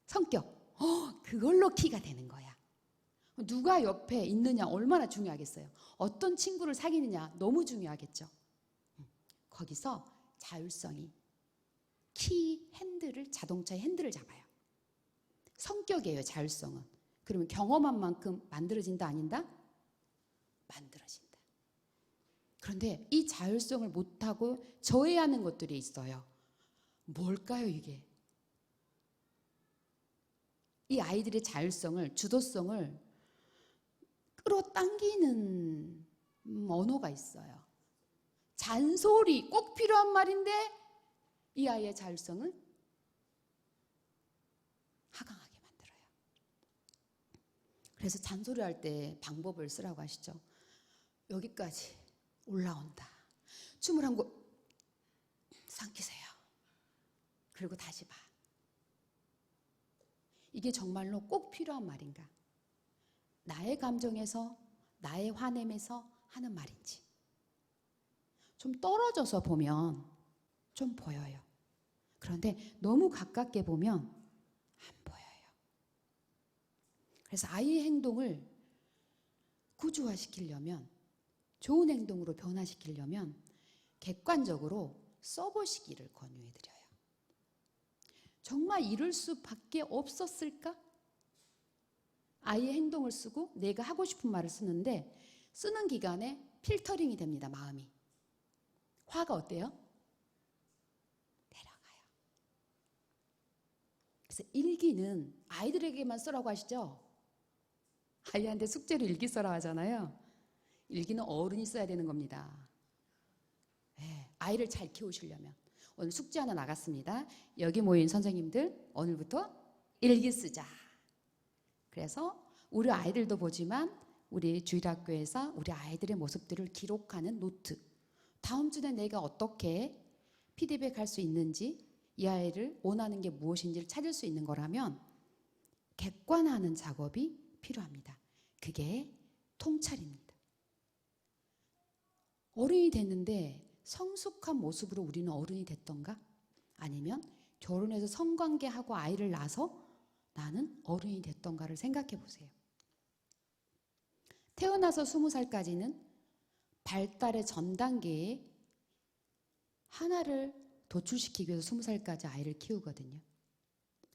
성격. 그걸로 키가 되는 거야. 누가 옆에 있느냐 얼마나 중요하겠어요. 어떤 친구를 사귀느냐 너무 중요하겠죠. 거기서 자율성이 키 핸들을, 자동차의 핸들을 잡아요. 성격이에요. 자율성은. 그러면 경험한 만큼 만들어진다 아닌다? 만들어진다. 그런데 이 자율성을 못하고 저해하는 것들이 있어요. 뭘까요 이게? 이 아이들의 자율성을, 주도성을 끌어당기는 언어가 있어요. 잔소리 꼭 필요한 말인데 이 아이의 자율성을 하강하게 만들어요. 그래서 잔소리할 때 방법을 쓰라고 하시죠. 여기까지 올라온다. 춤을 한 곡 삼키세요. 그리고 다시 봐. 이게 정말로 꼭 필요한 말인가? 나의 감정에서, 나의 화냄에서 하는 말인지. 좀 떨어져서 보면 좀 보여요. 그런데 너무 가깝게 보면 안 보여요. 그래서 아이의 행동을 구조화시키려면, 좋은 행동으로 변화시키려면 객관적으로 써보시기를 권유해드려요. 정말 이럴 수밖에 없었을까? 아이의 행동을 쓰고 내가 하고 싶은 말을 쓰는데 쓰는 기간에 필터링이 됩니다. 마음이. 화가 어때요? 내려가요. 그래서 일기는 아이들에게만 쓰라고 하시죠? 아이한테 숙제로 일기 써라 하잖아요. 일기는 어른이 써야 되는 겁니다. 네, 아이를 잘 키우시려면. 오늘 숙제 하나 나갔습니다. 여기 모인 선생님들 오늘부터 일기 쓰자. 그래서 우리 아이들도 보지만 우리 주일학교에서 우리 아이들의 모습들을 기록하는 노트. 다음 주에 내가 어떻게 피드백할 수 있는지, 이 아이를 원하는 게 무엇인지를 찾을 수 있는 거라면 객관화하는 작업이 필요합니다. 그게 통찰입니다. 어른이 됐는데 성숙한 모습으로 우리는 어른이 됐던가? 아니면 결혼해서 성관계하고 아이를 낳아서 나는 어른이 됐던가를 생각해 보세요. 태어나서 20살까지는 발달의 전 단계에 하나를 도출시키기 위해서 20살까지 아이를 키우거든요.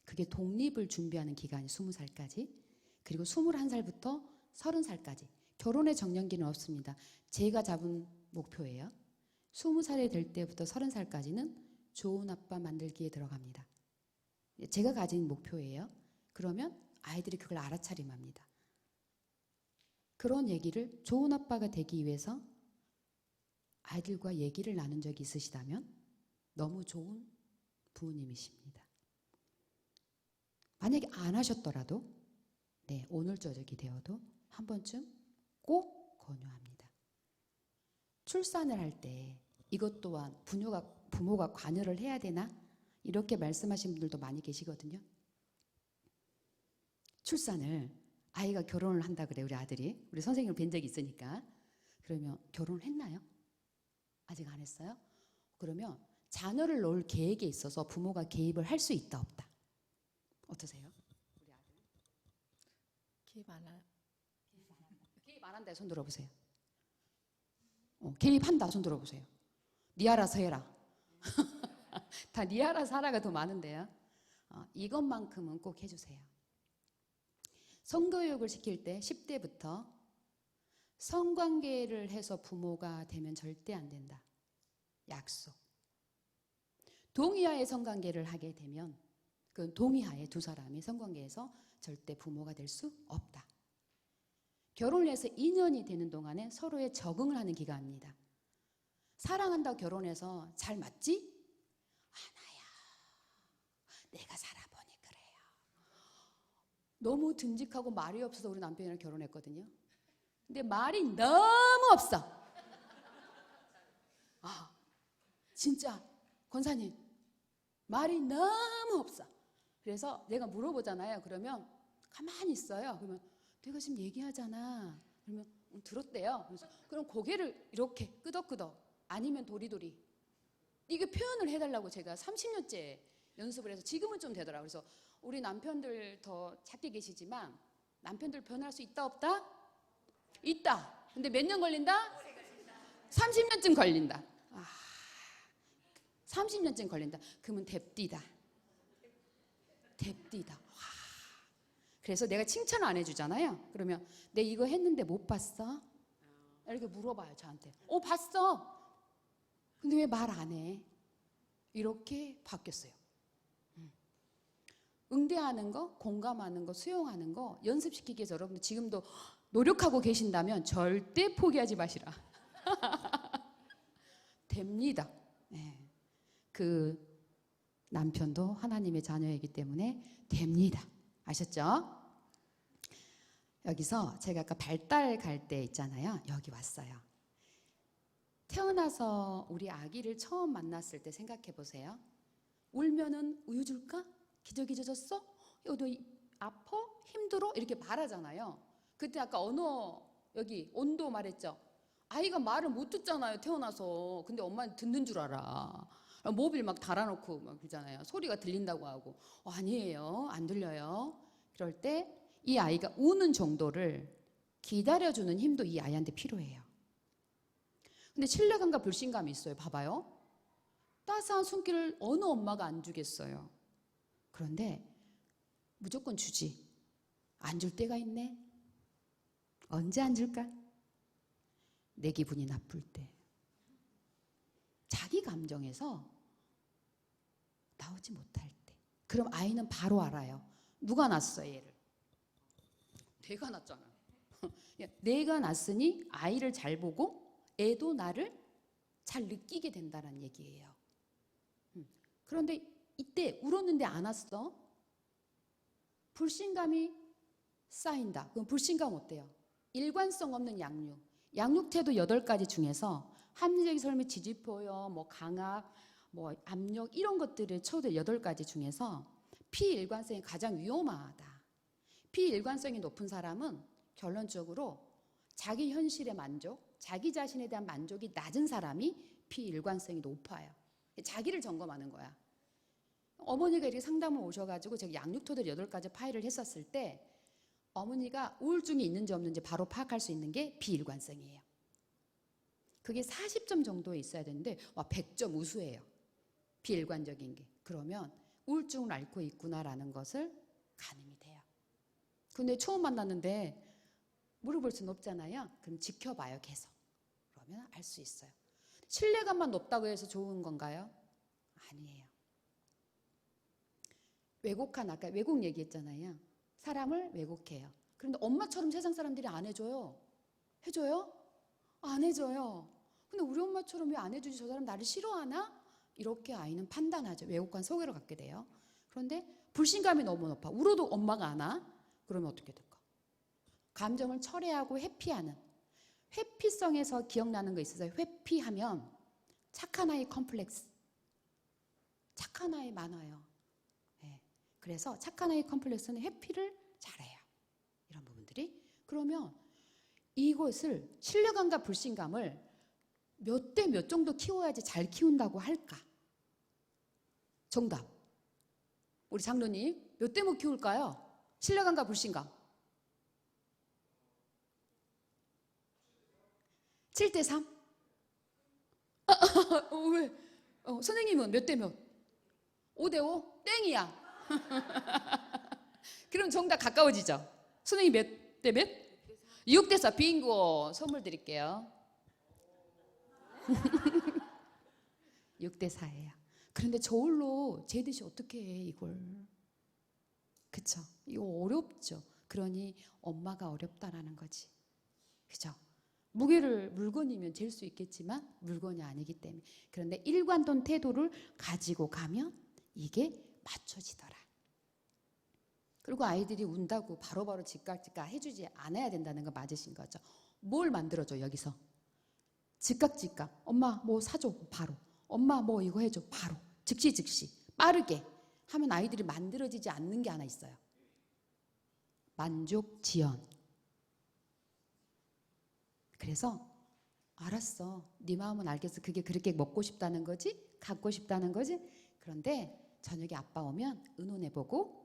그게 독립을 준비하는 기간이 20살까지. 그리고 21살부터 30살까지. 결혼의 정년기는 없습니다. 제가 잡은 목표예요. 20살이 될 때부터 30살까지는 좋은 아빠 만들기에 들어갑니다. 제가 가진 목표예요. 그러면 아이들이 그걸 알아차림합니다. 그런 얘기를, 좋은 아빠가 되기 위해서 아이들과 얘기를 나눈 적이 있으시다면 너무 좋은 부모님이십니다. 만약에 안 하셨더라도 오늘 저녁이 되어도 한 번쯤 꼭 권유합니다. 출산을 할 때 이것 또한 부모가 관여를 해야 되나? 이렇게 말씀하신 분들도 많이 계시거든요. 출산을 아이가 결혼을 한다 그래 우리 아들이 우리 선생님을 뵌 적이 있으니까 그러면 결혼을 했나요? 아직 안 했어요? 그러면 자녀를 놓을 계획에 있어서 부모가 개입을 할 수 있다 없다? 어떠세요? 우리 아들 기회 많아요. 개입 안 한다 손 들어보세요. 개입한다 손 들어보세요. 니 알아서 해라. 다 니 알아서 하라가 더 많은데요. 이것만큼은 꼭 해주세요. 성교육을 시킬 때 10대부터 성관계를 해서 부모가 되면 절대 안 된다. 약속. 동의하에 성관계를 하게 되면 그 동의하에 두 사람이 성관계에서 절대 부모가 될 수 없다. 결혼을 해서 2년이 되는 동안에 서로에 적응을 하는 기간입니다. 사랑한다고 결혼해서 잘 맞지? 아나야. 내가 살아보니 그래요. 너무 듬직하고 말이 없어서 우리 남편이랑 결혼했거든요. 근데 말이 너무 없어. 진짜 권사님 말이 너무 없어. 그래서 내가 물어보잖아요. 그러면 가만히 있어요. 그러면 내가 지금 얘기하잖아. 그러면 들었대요. 그래서 그럼 고개를 이렇게 끄덕끄덕 아니면 도리도리 이게 표현을 해달라고 제가 30년째 연습을 해서 지금은 좀 되더라고요. 그래서 우리 남편들 더 작게 계시지만 남편들 변할 수 있다 없다? 있다. 근데 몇 년 걸린다? 30년쯤 걸린다. 30년쯤 걸린다. 그러면 됩디다. 그래서 내가 칭찬을 안 해주잖아요. 그러면 내 이거 했는데 못 봤어? 이렇게 물어봐요 저한테. 봤어. 근데 왜 말 안 해? 이렇게 바뀌었어요. 응대하는 거, 공감하는 거, 수용하는 거 연습시키기 위해서 여러분들 지금도 노력하고 계신다면 절대 포기하지 마시라. 됩니다. 네. 그 남편도 하나님의 자녀이기 때문에 됩니다. 아셨죠? 여기서 제가 아까 발달 갈 때 있잖아요. 여기 왔어요. 태어나서 우리 아기를 처음 만났을 때 생각해 보세요. 울면은 우유 줄까? 기저귀 젖었어? 너 아파? 힘들어? 이렇게 말하잖아요. 그때 아까 언어 여기 온도 말했죠. 아이가 말을 못 듣잖아요. 태어나서. 근데 엄마는 듣는 줄 알아. 모빌 막 달아놓고 막 그러잖아요. 소리가 들린다고 하고 아니에요. 안 들려요. 그럴 때 이 아이가 우는 정도를 기다려주는 힘도 이 아이한테 필요해요. 근데 신뢰감과 불신감이 있어요. 봐봐요. 따스한 손길을 어느 엄마가 안 주겠어요. 그런데 무조건 주지. 안 줄 때가 있네. 언제 안 줄까? 내 기분이 나쁠 때. 자기 감정에서 나오지 못할 때. 그럼 아이는 바로 알아요. 누가 낳았어 얘를? 내가 낳았잖아. 내가 낳았으니 아이를 잘 보고 애도 나를 잘 느끼게 된다는 얘기예요. 그런데 이때 울었는데 안 왔어? 불신감이 쌓인다. 그럼 불신감 어때요? 일관성 없는 양육. 양육태도 8가지 중에서 합리적인 삶의 지지포요, 뭐 강압, 뭐 압력 이런 것들을 쳐도 8가지 중에서 피일관성이 가장 위험하다. 피일관성이 높은 사람은 결론적으로 자기 현실의 만족, 자기 자신에 대한 만족이 낮은 사람이 피일관성이 높아요. 자기를 점검하는 거야. 어머니가 이렇게 상담을 오셔가지고 제가 양육토들 8가지 파일을 했었을 때 어머니가 우울증이 있는지 없는지 바로 파악할 수 있는 게 비일관성이에요. 그게 40점 정도에 있어야 되는데 100점 우수해요. 비일관적인 게. 그러면 우울증을 앓고 있구나라는 것을 가늠이 돼요. 근데 처음 만났는데 물어볼 수는 없잖아요. 그럼 지켜봐요 계속. 그러면 알 수 있어요. 신뢰감만 높다고 해서 좋은 건가요? 아니에요. 아까 왜곡 얘기했잖아요. 사람을 왜곡해요. 그런데 엄마처럼 세상 사람들이 안 해줘요. 해줘요? 안 해줘요. 근데 우리 엄마처럼 왜 안 해주지? 저 사람 나를 싫어하나? 이렇게 아이는 판단하죠. 왜곡한 소개로 갖게 돼요. 그런데 불신감이 너무 높아. 울어도 엄마가 안 와? 그러면 어떻게 될까? 감정을 철회하고 회피하는. 회피성에서 기억나는 거 있어요. 회피하면 착한 아이 컴플렉스. 착한 아이 많아요. 예. 그래서 착한 아이 컴플렉스는 회피를 잘해요. 이런 부분들이. 그러면 이것을 신뢰감과 불신감을 몇 대 몇 정도 키워야지 잘 키운다고 할까? 정답. 우리 장로님, 몇 대 못 키울까요? 신뢰감과 불신감. 7대 3? 왜? 선생님은 몇 대 몇? 5대 5? 땡이야. 그럼 정답 가까워지죠? 선생님 몇 대 몇? 6대 4. 빙고. 선물 드릴게요. 6대 4예요. 그런데 저울로 재듯이 어떻게 해 이걸? 그쵸? 이거 어렵죠. 그러니 엄마가 어렵다라는 거지. 그죠? 무게를 물건이면 잴 수 있겠지만 물건이 아니기 때문에. 그런데 일관된 태도를 가지고 가면 이게 맞춰지더라. 그리고 아이들이 운다고 바로바로 즉각즉각 해주지 않아야 된다는 거 맞으신 거죠. 뭘 만들어줘 여기서? 즉각즉각. 엄마 뭐 사줘 바로. 엄마 뭐 이거 해줘 바로. 즉시 빠르게 하면 아이들이 만들어지지 않는 게 하나 있어요. 만족 지연. 그래서 알았어. 네 마음은 알겠어. 그게 그렇게 먹고 싶다는 거지? 갖고 싶다는 거지? 그런데 저녁에 아빠 오면 의논해보고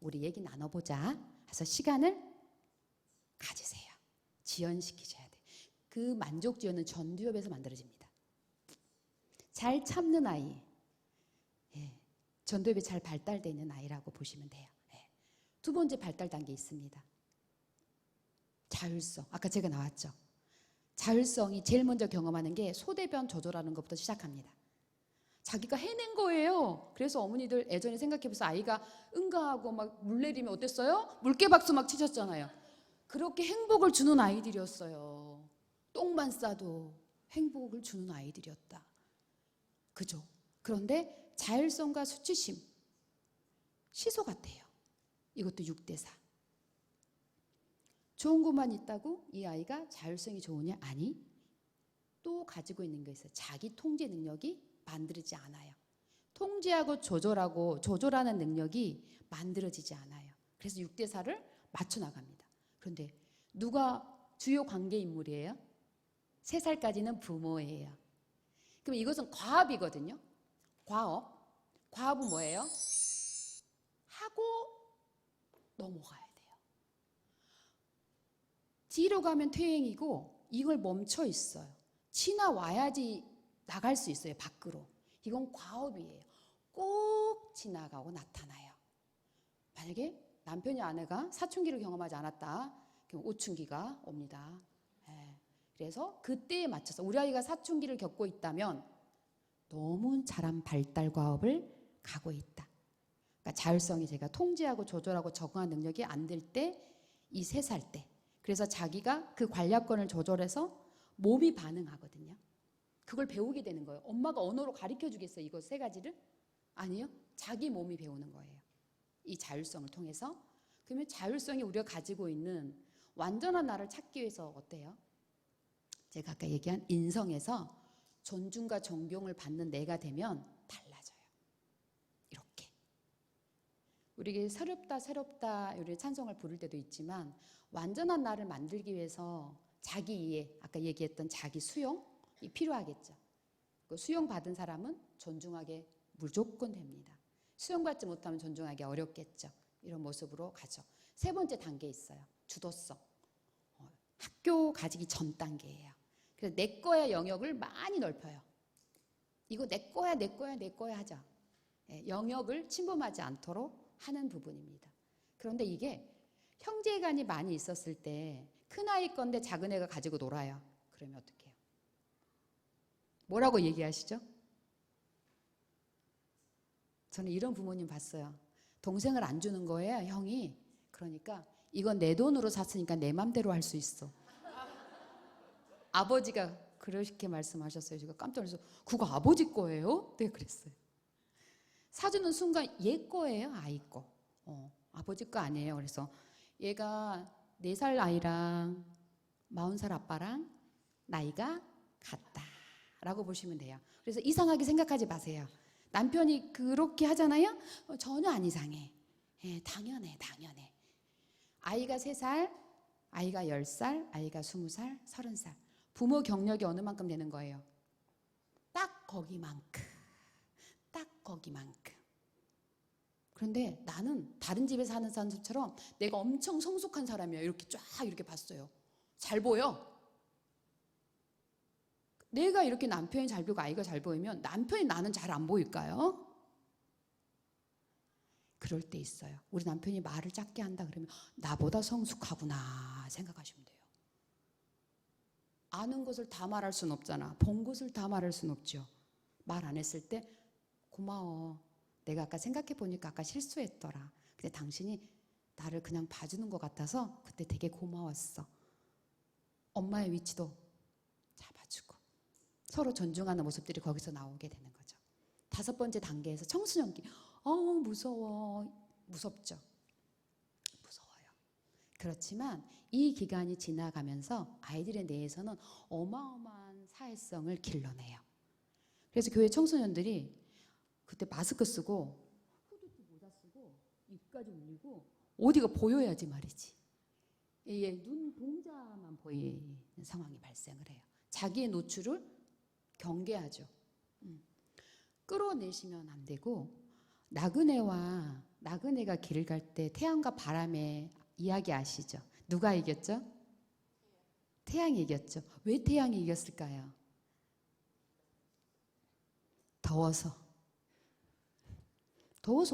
우리 얘기 나눠보자 해서 시간을 가지세요. 지연시키셔야 돼. 그 만족 지연은 전두엽에서 만들어집니다. 잘 참는 아이. 예. 전두엽이 잘 발달되어 있는 아이라고 보시면 돼요. 예. 두 번째 발달 단계 있습니다. 자율성. 아까 제가 나왔죠. 자율성이 제일 먼저 경험하는 게 소대변 조절하는 것부터 시작합니다. 자기가 해낸 거예요. 그래서 어머니들 예전에 생각해보세요. 아이가 응가하고 막 물 내리면 어땠어요? 물개박수 막 치셨잖아요. 그렇게 행복을 주는 아이들이었어요. 똥만 싸도 행복을 주는 아이들이었다. 그죠? 그런데 자율성과 수치심, 시소 같아요. 이것도 6대 4. 좋은 것만 있다고 이 아이가 자율성이 좋으냐? 아니. 또 가지고 있는 게 있어요. 자기 통제 능력이 만들어지지 않아요. 통제하고 조절하는 능력이 만들어지지 않아요. 그래서 6대 4를 맞춰 나갑니다. 그런데 누가 주요 관계 인물이에요? 3살까지는 부모예요. 그럼 이것은 과업이거든요. 과업. 과업은 뭐예요? 하고 넘어가야 돼요. 뒤로 가면 퇴행이고 이걸 멈춰 있어요. 지나와야지 나갈 수 있어요. 밖으로. 이건 과업이에요. 꼭 지나가고 나타나요. 만약에 남편이 아내가 사춘기를 경험하지 않았다. 그럼 오춘기가 옵니다. 예. 그래서 그때에 맞춰서 우리 아이가 사춘기를 겪고 있다면 너무 잘한 발달 과업을 가고 있다. 그러니까 자율성이 제가 통제하고 조절하고 적응한 능력이 안 될 때 이 3살 때. 그래서 자기가 그 관략권을 조절해서 몸이 반응하거든요. 그걸 배우게 되는 거예요. 엄마가 언어로 가르쳐 주겠어요? 이거 3가지를? 아니요. 자기 몸이 배우는 거예요. 이 자율성을 통해서. 그러면 자율성이 우리가 가지고 있는 완전한 나를 찾기 위해서 어때요? 제가 아까 얘기한 인성에서 존중과 존경을 받는 내가 되면 달라져요. 이렇게. 우리 새롭다 우리 찬송을 부를 때도 있지만 완전한 나를 만들기 위해서 자기 이해, 아까 얘기했던 자기 수용이 필요하겠죠. 그 수용받은 사람은 존중하게 무조건 됩니다. 수용받지 못하면 존중하기 어렵겠죠. 이런 모습으로 가죠. 3번째 단계 있어요. 주도성. 학교 가지기 전 단계예요. 그래서 내 거야 영역을 많이 넓혀요. 이거 내 거야 하죠. 영역을 침범하지 않도록 하는 부분입니다. 그런데 이게 형제간이 많이 있었을 때 큰아이 건데 작은애가 가지고 놀아요. 그러면 어떻게 해요? 뭐라고 얘기하시죠? 저는 이런 부모님 봤어요. 동생을 안 주는 거예요, 형이. 그러니까 이건 내 돈으로 샀으니까 내 맘대로 할 수 있어. 아버지가 그렇게 말씀하셨어요. 제가 깜짝 놀라서 그거 아버지 거예요? 네, 그랬어요. 사주는 순간 얘 거예요, 아이 거. 아버지 거 아니에요. 그래서 얘가 4살 아이랑 40살 아빠랑 나이가 같다. 라고 보시면 돼요. 그래서 이상하게 생각하지 마세요. 남편이 그렇게 하잖아요. 전혀 안 이상해. 예, 당연해. 아이가 3살, 아이가 10살, 아이가 20살, 30살. 부모 경력이 어느 만큼 되는 거예요? 딱 거기만큼. 그런데 나는 다른 집에 사는 사람들처럼 내가 엄청 성숙한 사람이야. 이렇게 쫙 이렇게 봤어요. 잘 보여. 내가 이렇게 남편이 잘 보이고 아이가 잘 보이면 남편이 나는 잘 안 보일까요? 그럴 때 있어요. 우리 남편이 말을 작게 한다 그러면 나보다 성숙하구나 생각하시면 돼요. 아는 것을 다 말할 수는 없잖아. 본 것을 다 말할 수는 없죠. 말 안 했을 때 고마워. 내가 아까 생각해 보니까 아까 실수했더라. 근데 당신이 나를 그냥 봐주는 것 같아서 그때 되게 고마웠어. 엄마의 위치도 잡아주고 서로 존중하는 모습들이 거기서 나오게 되는 거죠. 5번째 단계에서 청소년기. 무섭죠. 무서워요. 그렇지만 이 기간이 지나가면서 아이들의 뇌에서는 어마어마한 사회성을 길러내요. 그래서 교회 청소년들이 그때 마스크 쓰고 후드티 모자 쓰고 입까지 올리고 어디가 보여야지 말이지. 눈 동자만 보이는 상황이 발생을 해요. 자기의 노출을 경계하죠. 끌어내시면 안 되고 나그네가 길을 갈 때 태양과 바람의 이야기 아시죠? 누가 이겼죠? 태양이 이겼죠. 왜 태양이 이겼을까요? 더워서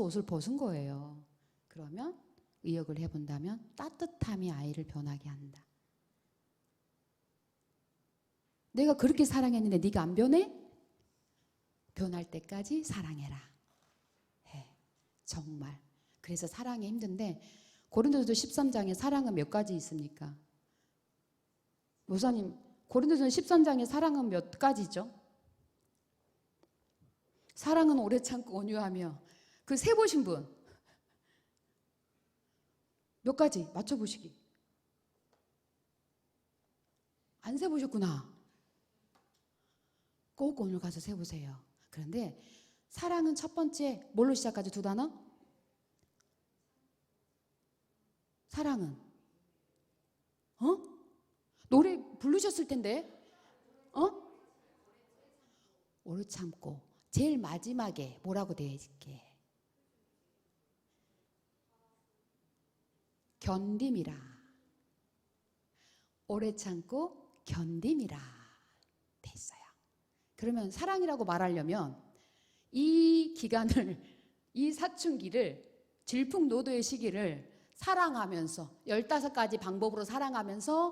옷을 벗은 거예요. 그러면 의역을 해본다면 따뜻함이 아이를 변하게 한다. 내가 그렇게 사랑했는데 네가 안 변해? 변할 때까지 사랑해라. 정말. 그래서 사랑이 힘든데 고린도서 13장에 사랑은 몇 가지 있습니까? 목사님, 고린도서 13장에 사랑은 몇 가지죠? 사랑은 오래 참고 온유하며. 그 세보신 분 몇 가지 맞춰보시기. 안 세보셨구나. 꼭 오늘 가서 세보세요. 그런데 사랑은 첫 번째 뭘로 시작하죠? 2단어? 사랑은 노래 부르셨을 텐데 오래 참고 제일 마지막에 뭐라고 되어 있게? 견딤이라. 오래 참고 견딤이라 돼 있어요. 그러면 사랑이라고 말하려면 이 기간을, 이 사춘기를, 질풍노도의 시기를 사랑하면서 15가지 방법으로 사랑하면서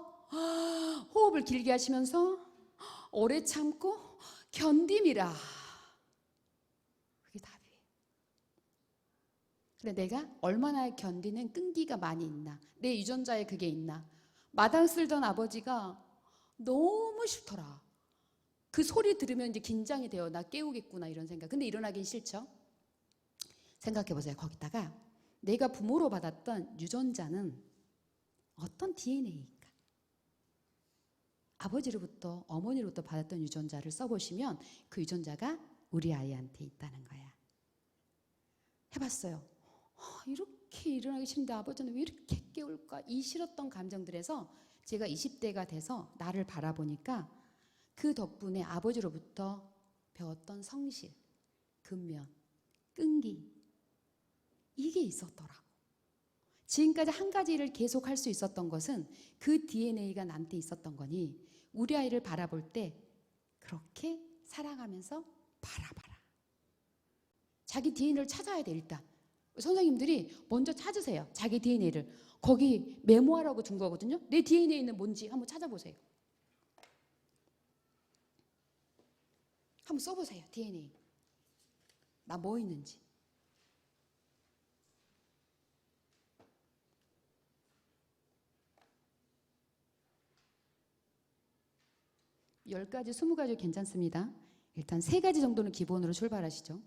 호흡을 길게 하시면서 오래 참고 견딤이라. 그게 답이에요. 그래, 내가 얼마나 견디는 끈기가 많이 있나, 내 유전자에 그게 있나. 마당 쓸던 아버지가 너무 싫더라. 그 소리 들으면 이제 긴장이 돼요. 나 깨우겠구나 이런 생각. 근데 일어나긴 싫죠. 생각해 보세요. 거기다가 내가 부모로 받았던 유전자는 어떤 DNA일까? 아버지로부터 어머니로부터 받았던 유전자를 써보시면 그 유전자가 우리 아이한테 있다는 거야. 해봤어요. 이렇게 일어나기 싫은데 아버지는 왜 이렇게 깨울까? 이 싫었던 감정들에서 제가 20대가 돼서 나를 바라보니까 그 덕분에 아버지로부터 배웠던 성실, 근면, 끈기, 이게 있었더라고. 지금까지 한 가지 일을 계속 할 수 있었던 것은 그 DNA가 나한테 있었던 거니 우리 아이를 바라볼 때 그렇게 사랑하면서 바라봐라. 자기 DNA를 찾아야 돼. 일단 선생님들이 먼저 찾으세요. 자기 DNA를. 거기 메모하라고 준 거거든요. 내 DNA는 뭔지 한번 찾아보세요. 한번 써보세요. DNA. 나 뭐 있는지. 열 가지, 20가지 괜찮습니다. 일단 3가지 정도는 기본으로 출발하시죠.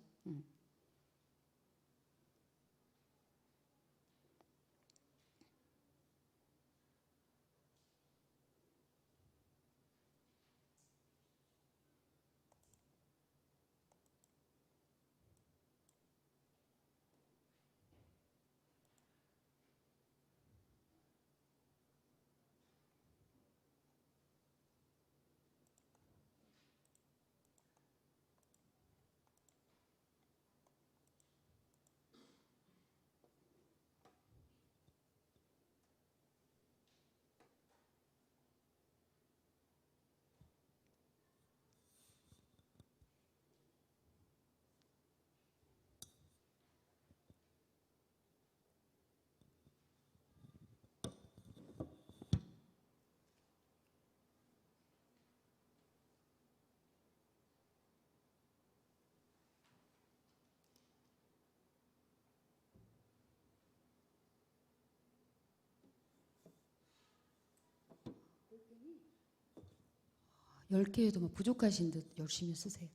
10개에도 뭐 부족하신 듯 열심히 쓰세요.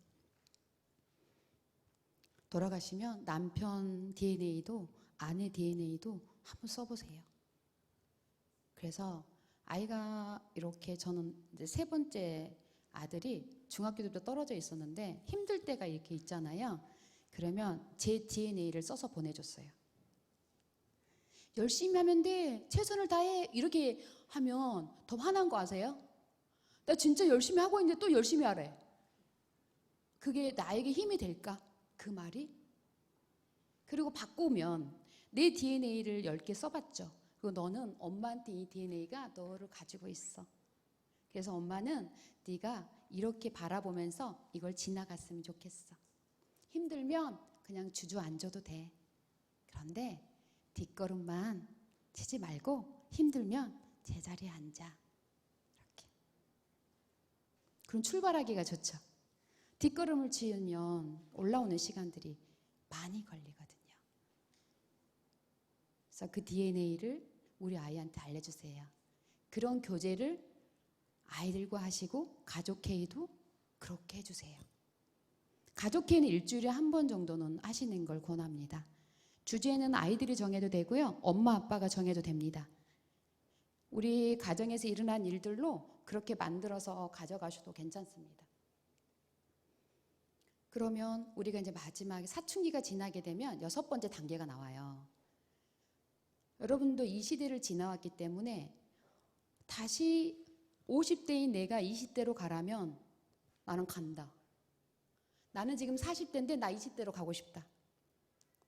돌아가시면 남편 DNA도 아내 DNA도 한번 써보세요. 그래서 아이가 이렇게 저는 이제 세 번째 아들이 중학교 때부터 떨어져 있었는데 힘들 때가 이렇게 있잖아요. 그러면 제 DNA를 써서 보내줬어요. 열심히 하면 돼. 최선을 다해. 이렇게 하면 더 화난 거 아세요? 나 진짜 열심히 하고 있는데 또 열심히 하래. 그게 나에게 힘이 될까? 그 말이? 그리고 바꾸면 내 DNA를 10개 써봤죠. 그리고 너는 엄마한테 이 DNA가 너를 가지고 있어. 그래서 엄마는 네가 이렇게 바라보면서 이걸 지나갔으면 좋겠어. 힘들면 그냥 주저앉아도 돼. 그런데 뒷걸음만 치지 말고 힘들면 제자리에 앉아. 이렇게. 그럼 출발하기가 좋죠. 뒷걸음을 치면 올라오는 시간들이 많이 걸리거든요. 그래서 그 DNA를 우리 아이한테 알려주세요. 그런 교제를 아이들과 하시고 가족회의도 그렇게 해주세요. 가족회의는 일주일에 한 번 정도는 하시는 걸 권합니다. 주제는 아이들이 정해도 되고요. 엄마 아빠가 정해도 됩니다. 우리 가정에서 일어난 일들로 그렇게 만들어서 가져가셔도 괜찮습니다. 그러면 우리가 이제 마지막에 사춘기가 지나게 되면 6번째 단계가 나와요. 여러분도 이 시대를 지나왔기 때문에 다시 50대인 내가 20대로 가라면 나는 간다. 나는 지금 40대인데 나 20대로 가고 싶다.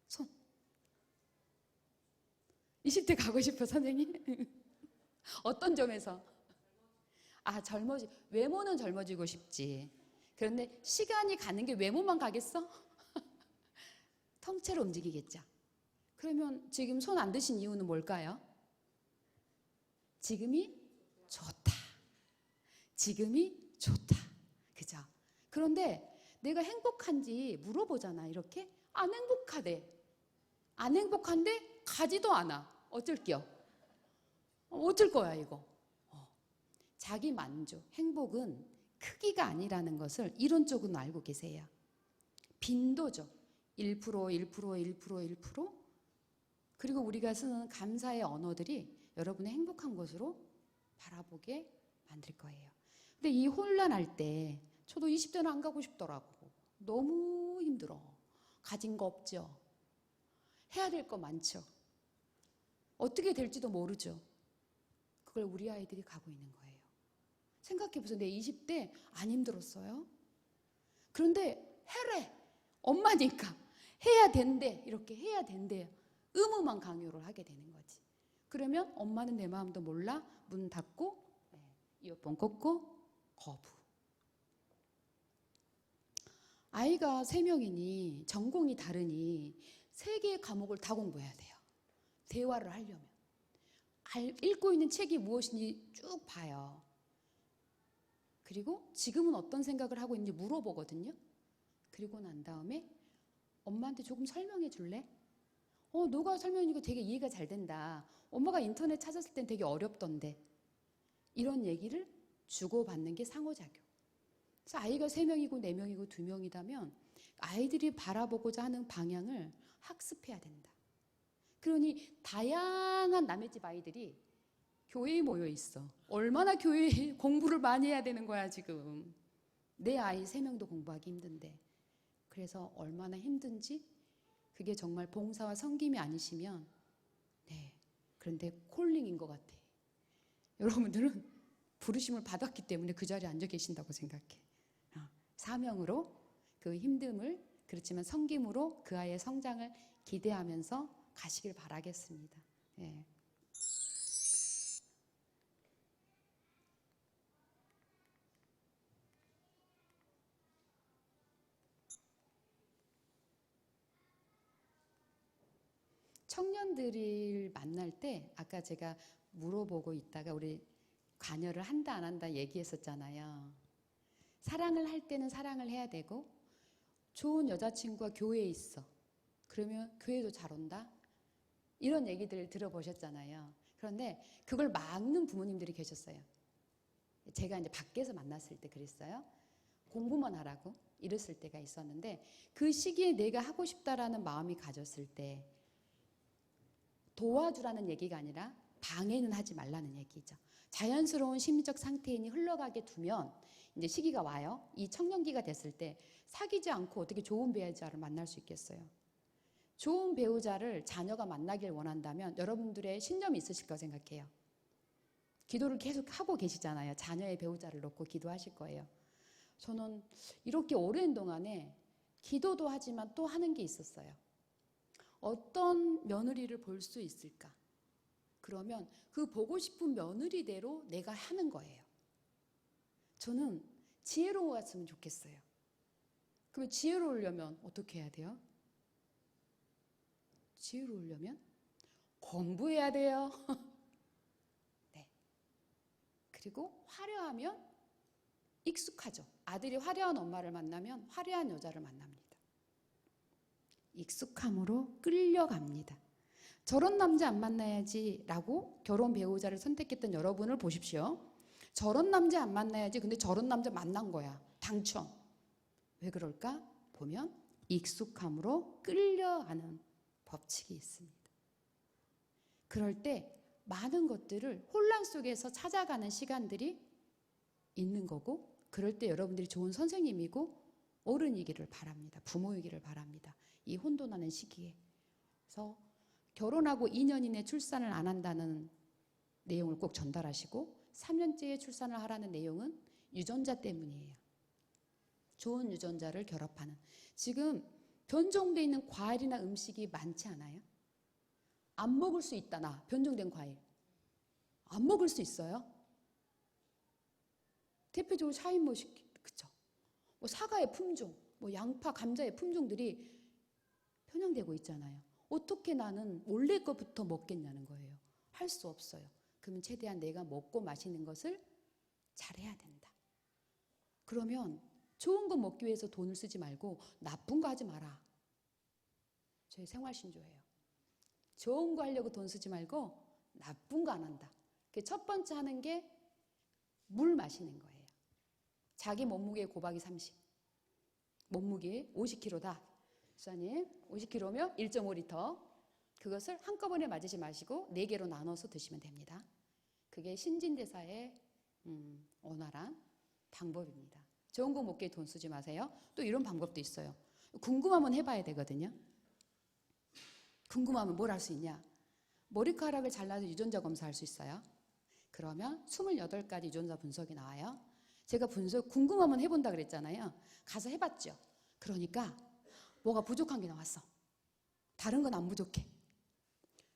손. 20대 가고 싶어, 선생님? 어떤 점에서? 외모는 젊어지고 싶지. 그런데 시간이 가는 게 외모만 가겠어? 통째로 움직이겠죠. 그러면 지금 손 안 드신 이유는 뭘까요? 지금이 좋다. 지금이 좋다. 그죠? 그런데 내가 행복한지 물어보잖아, 이렇게. 안 행복하대. 안 행복한데 가지도 않아. 어쩔게요? 어쩔 거야, 이거? 자기 만족, 행복은 크기가 아니라는 것을 이론적으로 알고 계세요. 빈도죠. 1%, 1%, 1%, 1%. 그리고 우리가 쓰는 감사의 언어들이 여러분의 행복한 것으로 바라보게 만들 거예요. 근데 이 혼란할 때 저도 20대는 안 가고 싶더라고. 너무 힘들어. 가진 거 없죠. 해야 될 거 많죠. 어떻게 될지도 모르죠. 그걸 우리 아이들이 가고 있는 거예요. 생각해보세요. 내 20대 안 힘들었어요? 그런데 해래. 엄마니까 해야 된대. 이렇게 해야 된대요. 의무만 강요를 하게 되는 거지. 그러면 엄마는 내 마음도 몰라. 문 닫고 이어폰 꽂고 거부. 아이가 3명이니 전공이 다르니 3개의 과목을 다 공부해야 돼요. 대화를 하려면. 읽고 있는 책이 무엇인지 쭉 봐요. 그리고 지금은 어떤 생각을 하고 있는지 물어보거든요. 그리고 난 다음에 엄마한테 조금 설명해 줄래? 너가 설명해주니까 되게 이해가 잘 된다. 엄마가 인터넷 찾았을 땐 되게 어렵던데. 이런 얘기를 주고받는 게 상호작용. 그래서 아이가 3명이고 4명이고 2명이라면 아이들이 바라보고자 하는 방향을 학습해야 된다. 그러니 다양한 남의 집 아이들이 교회에 모여 있어. 얼마나 교회에 공부를 많이 해야 되는 거야 지금. 내 아이 3명도 공부하기 힘든데. 그래서 얼마나 힘든지 그게 정말 봉사와 섬김이 아니시면 그런데 콜링인 것 같아. 여러분들은 부르심을 받았기 때문에 그 자리에 앉아 계신다고 생각해. 사명으로 그 힘듦을 그렇지만 섬김으로 그 아이의 성장을 기대하면서 가시길 바라겠습니다. 청년들을 만날 때 아까 제가 물어보고 있다가 우리 관여를 한다 안 한다 얘기했었잖아요. 사랑을 할 때는 사랑을 해야 되고 좋은 여자친구가 교회에 있어. 그러면 교회도 잘 온다? 이런 얘기들을 들어보셨잖아요. 그런데 그걸 막는 부모님들이 계셨어요. 제가 이제 밖에서 만났을 때 그랬어요. 공부만 하라고 이랬을 때가 있었는데 그 시기에 내가 하고 싶다라는 마음이 가졌을 때 도와주라는 얘기가 아니라 방해는 하지 말라는 얘기죠. 자연스러운 심리적 상태인이 흘러가게 두면 이제 시기가 와요. 이 청년기가 됐을 때 사귀지 않고 어떻게 좋은 배우자를 만날 수 있겠어요. 좋은 배우자를 자녀가 만나길 원한다면 여러분들의 신념이 있으실 거 생각해요. 기도를 계속 하고 계시잖아요. 자녀의 배우자를 놓고 기도하실 거예요. 저는 이렇게 오랜 동안에 기도도 하지만 또 하는 게 있었어요. 어떤 며느리를 볼 수 있을까? 그러면 그 보고 싶은 며느리대로 내가 하는 거예요. 저는 지혜로웠으면 좋겠어요. 그러면 지혜로우려면 어떻게 해야 돼요? 지혜로우려면 공부해야 돼요. 네. 그리고 화려하면 익숙하죠. 아들이 화려한 엄마를 만나면 화려한 여자를 만납니다. 익숙함으로 끌려갑니다. 저런 남자 안 만나야지 라고 결혼 배우자를 선택했던 여러분을 보십시오. 저런 남자 안 만나야지 근데 저런 남자 만난 거야. 당첨. 왜 그럴까? 보면 익숙함으로 끌려가는 법칙이 있습니다. 그럴 때 많은 것들을 혼란 속에서 찾아가는 시간들이 있는 거고 그럴 때 여러분들이 좋은 선생님이고 어른이기를 바랍니다. 부모이기를 바랍니다. 이 혼돈하는 시기에. 그래서 결혼하고 2년 이내 출산을 안 한다는 내용을 꼭 전달하시고 3년째에 출산을 하라는 내용은 유전자 때문이에요. 좋은 유전자를 결합하는. 지금 변종되어 있는 과일이나 음식이 많지 않아요? 안 먹을 수 있다. 나 변종된 과일. 안 먹을 수 있어요? 대표적으로 샤인머스켓, 그쵸? 뭐 사과의 품종, 뭐 양파, 감자의 품종들이 편향되고 있잖아요. 어떻게 나는 원래 것부터 먹겠냐는 거예요. 할 수 없어요. 그러면 최대한 내가 먹고 마시는 것을 잘해야 된다. 그러면 좋은 거 먹기 위해서 돈을 쓰지 말고 나쁜 거 하지 마라. 저희 생활신조예요. 좋은 거 하려고 돈 쓰지 말고 나쁜 거 안 한다. 첫 번째 하는 게 물 마시는 거예요. 자기 몸무게 곱하기 30. 몸무게 50kg다. 수사님 50kg면 1.5리터. 그것을 한꺼번에 맞으지 마시고 4개로 나눠서 드시면 됩니다. 그게 신진대사의 원활한 방법입니다. 좋은 거 먹기에 돈 쓰지 마세요. 또 이런 방법도 있어요. 궁금하면 해봐야 되거든요. 궁금하면 뭘 할 수 있냐? 머리카락을 잘라서 유전자 검사할 수 있어요. 그러면 28가지 유전자 분석이 나와요. 제가 분석 궁금하면 해본다 그랬잖아요. 가서 해봤죠. 그러니까 뭐가 부족한 게 나왔어. 다른 건 안 부족해.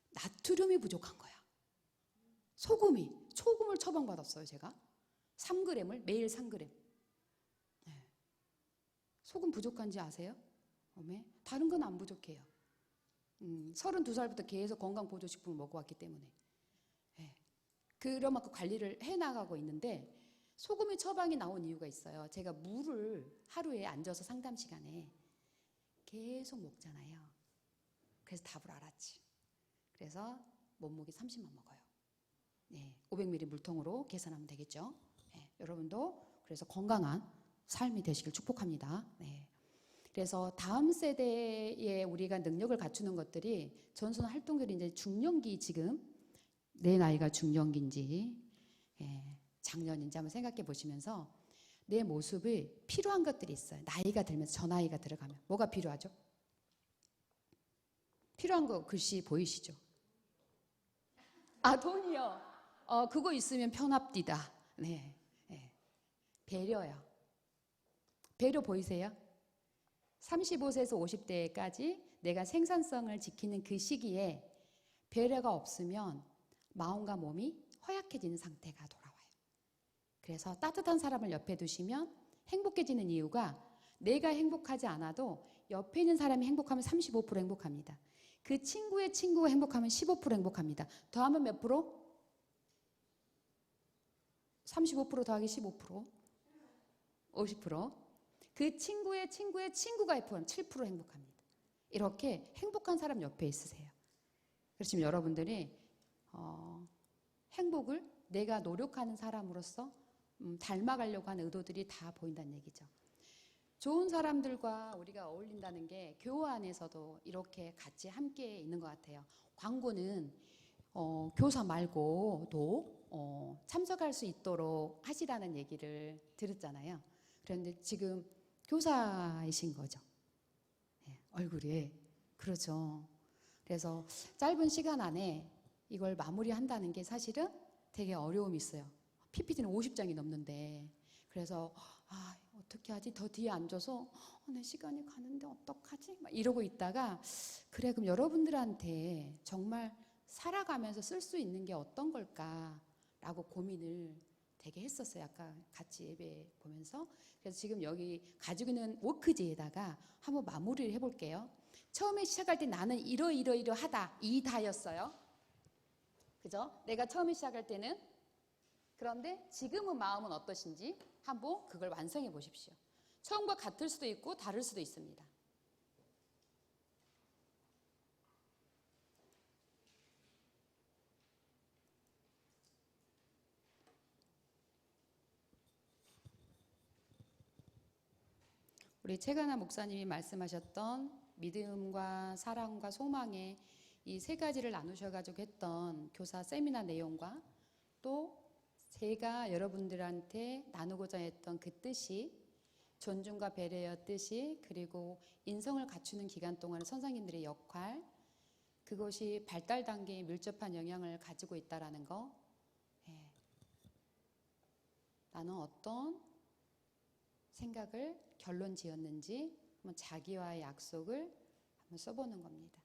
나트륨이 부족한 거야. 소금을 처방받았어요. 제가 3g을 매일 3g. 네. 소금 부족한지 아세요? 다른 건 안 부족해요. 32살부터 계속 건강보조식품을 먹어왔기 때문에. 네. 그런 만큼 관리를 해나가고 있는데 소금의 처방이 나온 이유가 있어요. 제가 물을 하루에 앉아서 상담 시간에 계속 먹잖아요. 그래서 답을 알았지. 그래서 몸무게 30만 먹어요. 네, 500ml 물통으로 계산하면 되겠죠. 네, 여러분도 그래서 건강한 삶이 되시길 축복합니다. 네. 그래서 다음 세대에 우리가 능력을 갖추는 것들이 전선 활동들이 이제 중년기 지금 내 나이가 중년기인지 작년인지 한번 생각해 보시면서 내 모습이 필요한 것들이 있어요. 나이가 들면서 저 나이가 들어가면 뭐가 필요하죠? 필요한 거 글씨 보이시죠? 아, 돈이요. 그거 있으면 편합디다. 네, 네. 배려요. 배려 보이세요? 35세에서 50대까지 내가 생산성을 지키는 그 시기에 배려가 없으면 마음과 몸이 허약해지는 상태가 돌아와요. 그래서 따뜻한 사람을 옆에 두시면 행복해지는 이유가 내가 행복하지 않아도 옆에 있는 사람이 행복하면 35% 행복합니다. 그 친구의 친구가 행복하면 15% 행복합니다. 더하면 몇 프로? 35% 더하기 15%? 50%. 그 친구의 친구의 친구가 F하면 7% 행복합니다. 이렇게 행복한 사람 옆에 있으세요. 그래서 지금 여러분들이 행복을 내가 노력하는 사람으로서 닮아가려고 하는 의도들이 다 보인다는 얘기죠. 좋은 사람들과 우리가 어울린다는 게 교회 안에서도 이렇게 같이 함께 있는 것 같아요. 광고는 교사 말고도 참석할 수 있도록 하시라는 얘기를 들었잖아요. 그런데 지금 교사이신 거죠. 네, 얼굴이. 그렇죠. 그래서 짧은 시간 안에 이걸 마무리한다는 게 사실은 되게 어려움이 있어요. PPT는 50장이 넘는데. 그래서 어떻게 하지? 더 뒤에 앉아서 내 시간이 가는데 어떡하지? 막 이러고 있다가 그래 그럼 여러분들한테 정말 살아가면서 쓸 수 있는 게 어떤 걸까라고 고민을 되게 했었어요. 아까 같이 예배 보면서. 그래서 지금 여기 가지고 있는 워크지에다가 한번 마무리를 해볼게요. 처음에 시작할 때 나는 이러하다 이다였어요. 그죠? 내가 처음에 시작할 때는. 그런데 지금은 마음은 어떠신지 한번 그걸 완성해 보십시오. 처음과 같을 수도 있고 다를 수도 있습니다. 우리 최가나 목사님이 말씀하셨던 믿음과 사랑과 소망의 이 세 가지를 나누셔가지고 했던 교사 세미나 내용과 또 제가 여러분들한테 나누고자 했던 그 뜻이 존중과 배려의 뜻이 그리고 인성을 갖추는 기간 동안의 선생님들의 역할 그것이 발달 단계에 밀접한 영향을 가지고 있다는 거 나는 어떤 생각을 결론 지었는지 한번 자기와의 약속을 한번 써보는 겁니다.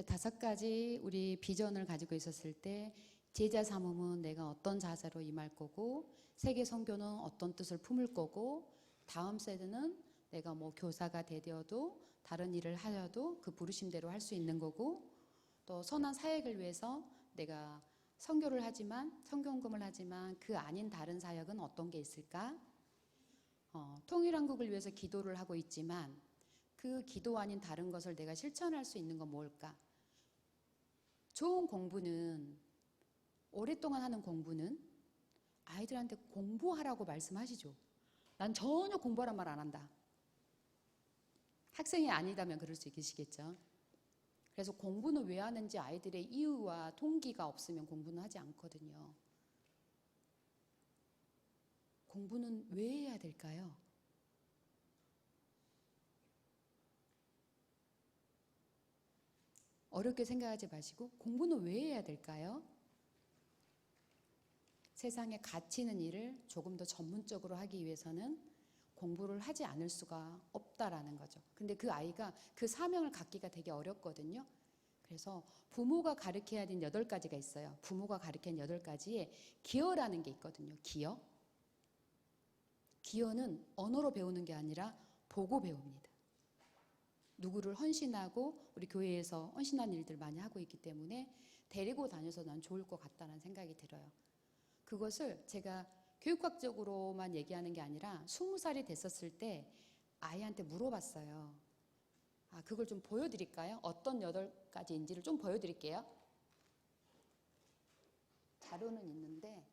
다섯 가지 우리 비전을 가지고 있었을 때 제자 삼음은 내가 어떤 자세로 임할 거고 세계 선교는 어떤 뜻을 품을 거고 다음 세대는 내가 뭐 교사가 되어도 다른 일을 하여도 그 부르심대로 할 수 있는 거고 또 선한 사역을 위해서 내가 선교를 하지만 선교헌금을 하지만 그 아닌 다른 사역은 어떤 게 있을까? 통일한국을 위해서 기도를 하고 있지만 그 기도 아닌 다른 것을 내가 실천할 수 있는 건 뭘까? 좋은 공부는 오랫동안 하는 공부는 아이들한테 공부하라고 말씀하시죠. 난 전혀 공부하란 말 안 한다. 학생이 아니다면 그럴 수 계시겠죠. 그래서 공부는 왜 하는지 아이들의 이유와 동기가 없으면 공부는 하지 않거든요. 공부는 왜 해야 될까요? 어렵게 생각하지 마시고 공부는 왜 해야 될까요? 세상에 가치 있는 일을 조금 더 전문적으로 하기 위해서는 공부를 하지 않을 수가 없다라는 거죠. 근데 그 아이가 그 사명을 갖기가 되게 어렵거든요. 그래서 부모가 가르쳐야 되는 8가지가 있어요. 부모가 가르치는 8가지에 기여라는 게 있거든요. 기여. 기여는 언어로 배우는 게 아니라 보고 배웁니다. 누구를 헌신하고 우리 교회에서 헌신하는 일들 많이 하고 있기 때문에 데리고 다녀서 난 좋을 것 같다는 생각이 들어요. 그것을 제가 교육학적으로만 얘기하는 게 아니라 20살이 됐었을 때 아이한테 물어봤어요. 그걸 좀 보여드릴까요? 어떤 8가지인지를 좀 보여드릴게요. 자료는 있는데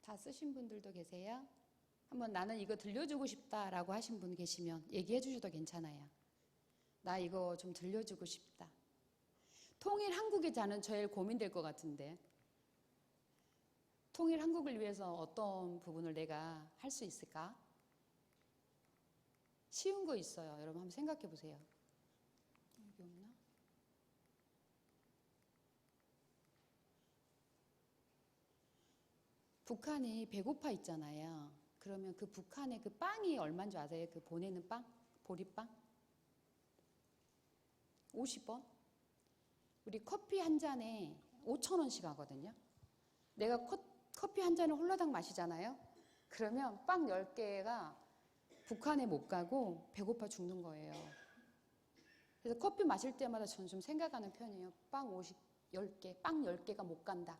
다 쓰신 분들도 계세요? 한번 나는 이거 들려주고 싶다라고 하신 분 계시면 얘기해 주셔도 괜찮아요. 나 이거 좀 들려주고 싶다. 통일 한국의 자는 제일 고민될 것 같은데 통일 한국을 위해서 어떤 부분을 내가 할 수 있을까? 쉬운 거 있어요. 여러분 한번 생각해 보세요. 여기 없나? 북한이 배고파 있잖아요. 그러면 그 북한의 그 빵이 얼마인 줄 아세요? 그 보내는 빵? 보리빵? 50원? 우리 커피 한 잔에 5,000원씩 하거든요. 내가 커피 한 잔을 홀라당 마시잖아요. 그러면 빵 10개가 북한에 못 가고 배고파 죽는 거예요. 그래서 커피 마실 때마다 저는 좀 생각하는 편이에요. 빵 10개, 빵 10개가 못 간다.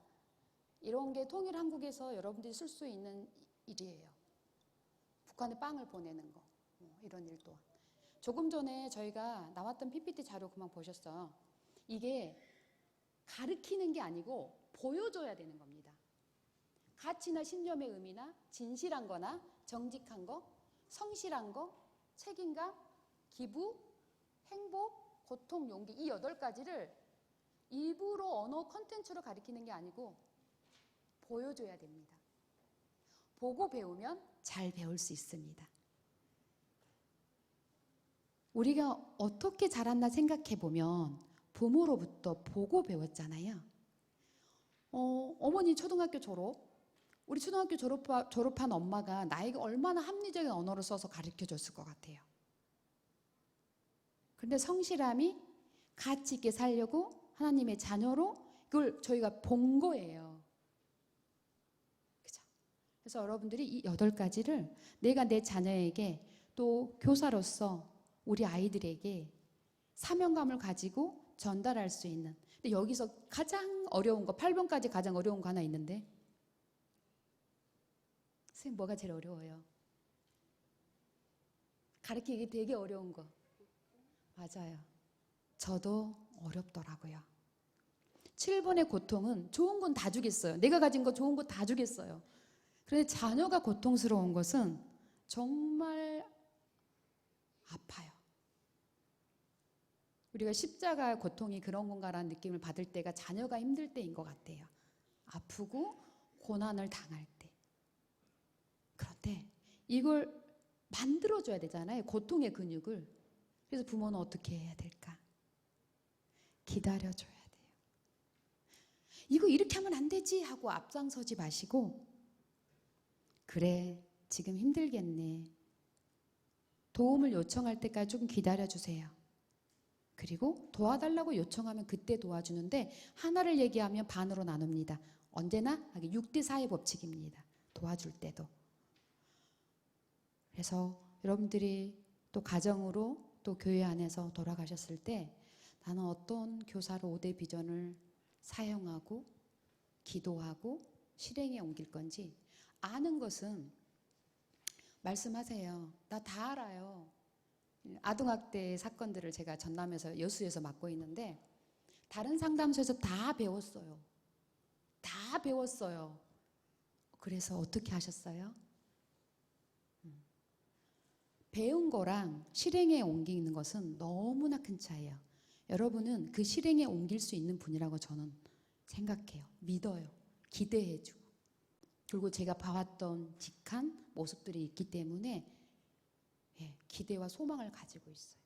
이런 게 통일 한국에서 여러분들이 쓸 수 있는 일이에요. 북한에 빵을 보내는 거. 이런 일 또한. 조금 전에 저희가 나왔던 PPT 자료 그만 보셨어요. 이게 가르치는 게 아니고 보여줘야 되는 겁니다. 가치나 신념의 의미나 진실한 거나 정직한 거, 성실한 거, 책임감, 기부, 행복, 고통, 용기 이 8가지를 일부러 언어 컨텐츠로 가르치는 게 아니고 보여줘야 됩니다. 보고 배우면 잘 배울 수 있습니다. 우리가 어떻게 자랐나 생각해 보면 부모로부터 보고 배웠잖아요. 어머니 초등학교 졸업, 우리 초등학교 졸업한 엄마가 나에게 얼마나 합리적인 언어를 써서 가르쳐 줬을 것 같아요. 그런데 성실함이 가치 있게 살려고 하나님의 자녀로 그걸 저희가 본 거예요. 그죠? 그래서 여러분들이 이 8가지를 내가 내 자녀에게 또 교사로서 우리 아이들에게 사명감을 가지고 전달할 수 있는. 근데 여기서 가장 어려운 거, 8번까지 가장 어려운 거 하나 있는데 선생님 뭐가 제일 어려워요? 가르치기 되게 어려운 거. 맞아요. 저도 어렵더라고요. 7번의 고통은 좋은 건 다 주겠어요. 내가 가진 거 좋은 거 다 주겠어요. 그런데 자녀가 고통스러운 것은 정말 아파요. 우리가 십자가의 고통이 그런 건가라는 느낌을 받을 때가 자녀가 힘들 때인 것 같아요. 아프고 고난을 당할 때. 그런데 이걸 만들어줘야 되잖아요. 고통의 근육을. 그래서 부모는 어떻게 해야 될까? 기다려줘야 돼요. 이거 이렇게 하면 안 되지 하고 앞장서지 마시고 그래 지금 힘들겠네. 도움을 요청할 때까지 조금 기다려주세요. 그리고 도와달라고 요청하면 그때 도와주는데 하나를 얘기하면 반으로 나눕니다. 언제나 6대4의 법칙입니다. 도와줄 때도. 그래서 여러분들이 또 가정으로 또 교회 안에서 돌아가셨을 때 나는 어떤 교사로 5대 비전을 사용하고 기도하고 실행에 옮길 건지 아는 것은 말씀하세요. 나 다 알아요. 아동학대 사건들을 제가 전남에서 여수에서 맡고 있는데 다른 상담소에서 다 배웠어요. 다 배웠어요. 그래서 어떻게 하셨어요? 배운 거랑 실행에 옮기는 것은 너무나 큰 차이예요. 여러분은 그 실행에 옮길 수 있는 분이라고 저는 생각해요. 믿어요. 기대해주고. 그리고 제가 봐왔던 직한 모습들이 있기 때문에 기대와 소망을 가지고 있어요.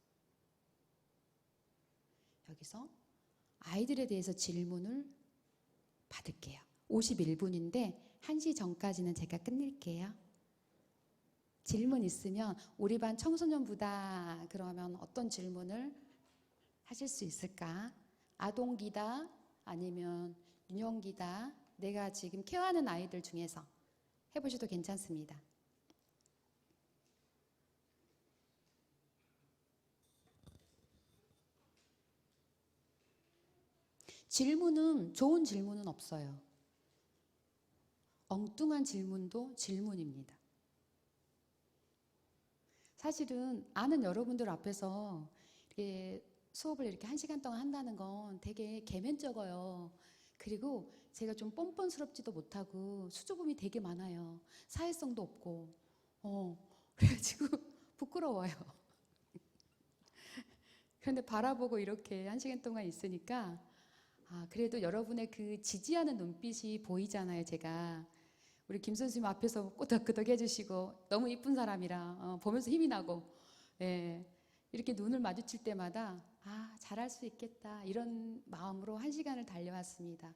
여기서 아이들에 대해서 질문을 받을게요. 51분인데 1시 전까지는 제가 끝낼게요. 질문 있으면 우리 반 청소년부다 그러면 어떤 질문을 하실 수 있을까? 아동기다 아니면 유년기다 내가 지금 케어하는 아이들 중에서 해보셔도 괜찮습니다. 질문은 좋은 질문은 없어요. 엉뚱한 질문도 질문입니다. 사실은 아는 여러분들 앞에서 이렇게 수업을 이렇게 1시간 동안 한다는 건 되게 개면적어요. 그리고 제가 좀 뻔뻔스럽지도 못하고 수줍음이 되게 많아요. 사회성도 없고 그래가지고 부끄러워요. 그런데 바라보고 이렇게 1시간 동안 있으니까 그래도 여러분의 그 지지하는 눈빛이 보이잖아요. 제가 우리 김 선생님 앞에서 끄덕끄덕 해주시고 너무 이쁜 사람이라 보면서 힘이 나고 예, 이렇게 눈을 마주칠 때마다 잘할 수 있겠다 이런 마음으로 1시간을 달려왔습니다.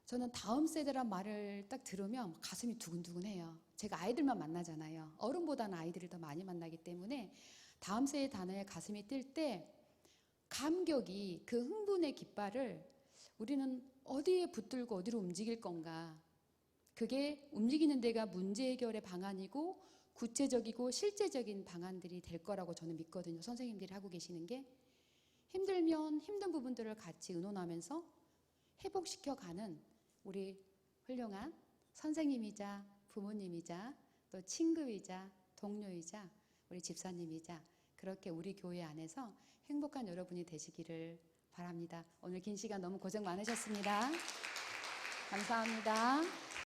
저는 다음 세대란 말을 딱 들으면 가슴이 두근두근해요. 제가 아이들만 만나잖아요. 어른보다는 아이들을 더 많이 만나기 때문에 다음 세대 단어에 가슴이 뛸 때 감격이, 그 흥분의 깃발을 우리는 어디에 붙들고 어디로 움직일 건가. 그게 움직이는 데가 문제 해결의 방안이고 구체적이고 실제적인 방안들이 될 거라고 저는 믿거든요. 선생님들이 하고 계시는 게. 힘들면 힘든 부분들을 같이 의논하면서 회복시켜가는 우리 훌륭한 선생님이자 부모님이자 또 친구이자 동료이자 우리 집사님이자 그렇게 우리 교회 안에서 행복한 여러분이 되시기를 바랍니다. 오늘 긴 시간 너무 고생 많으셨습니다. 감사합니다.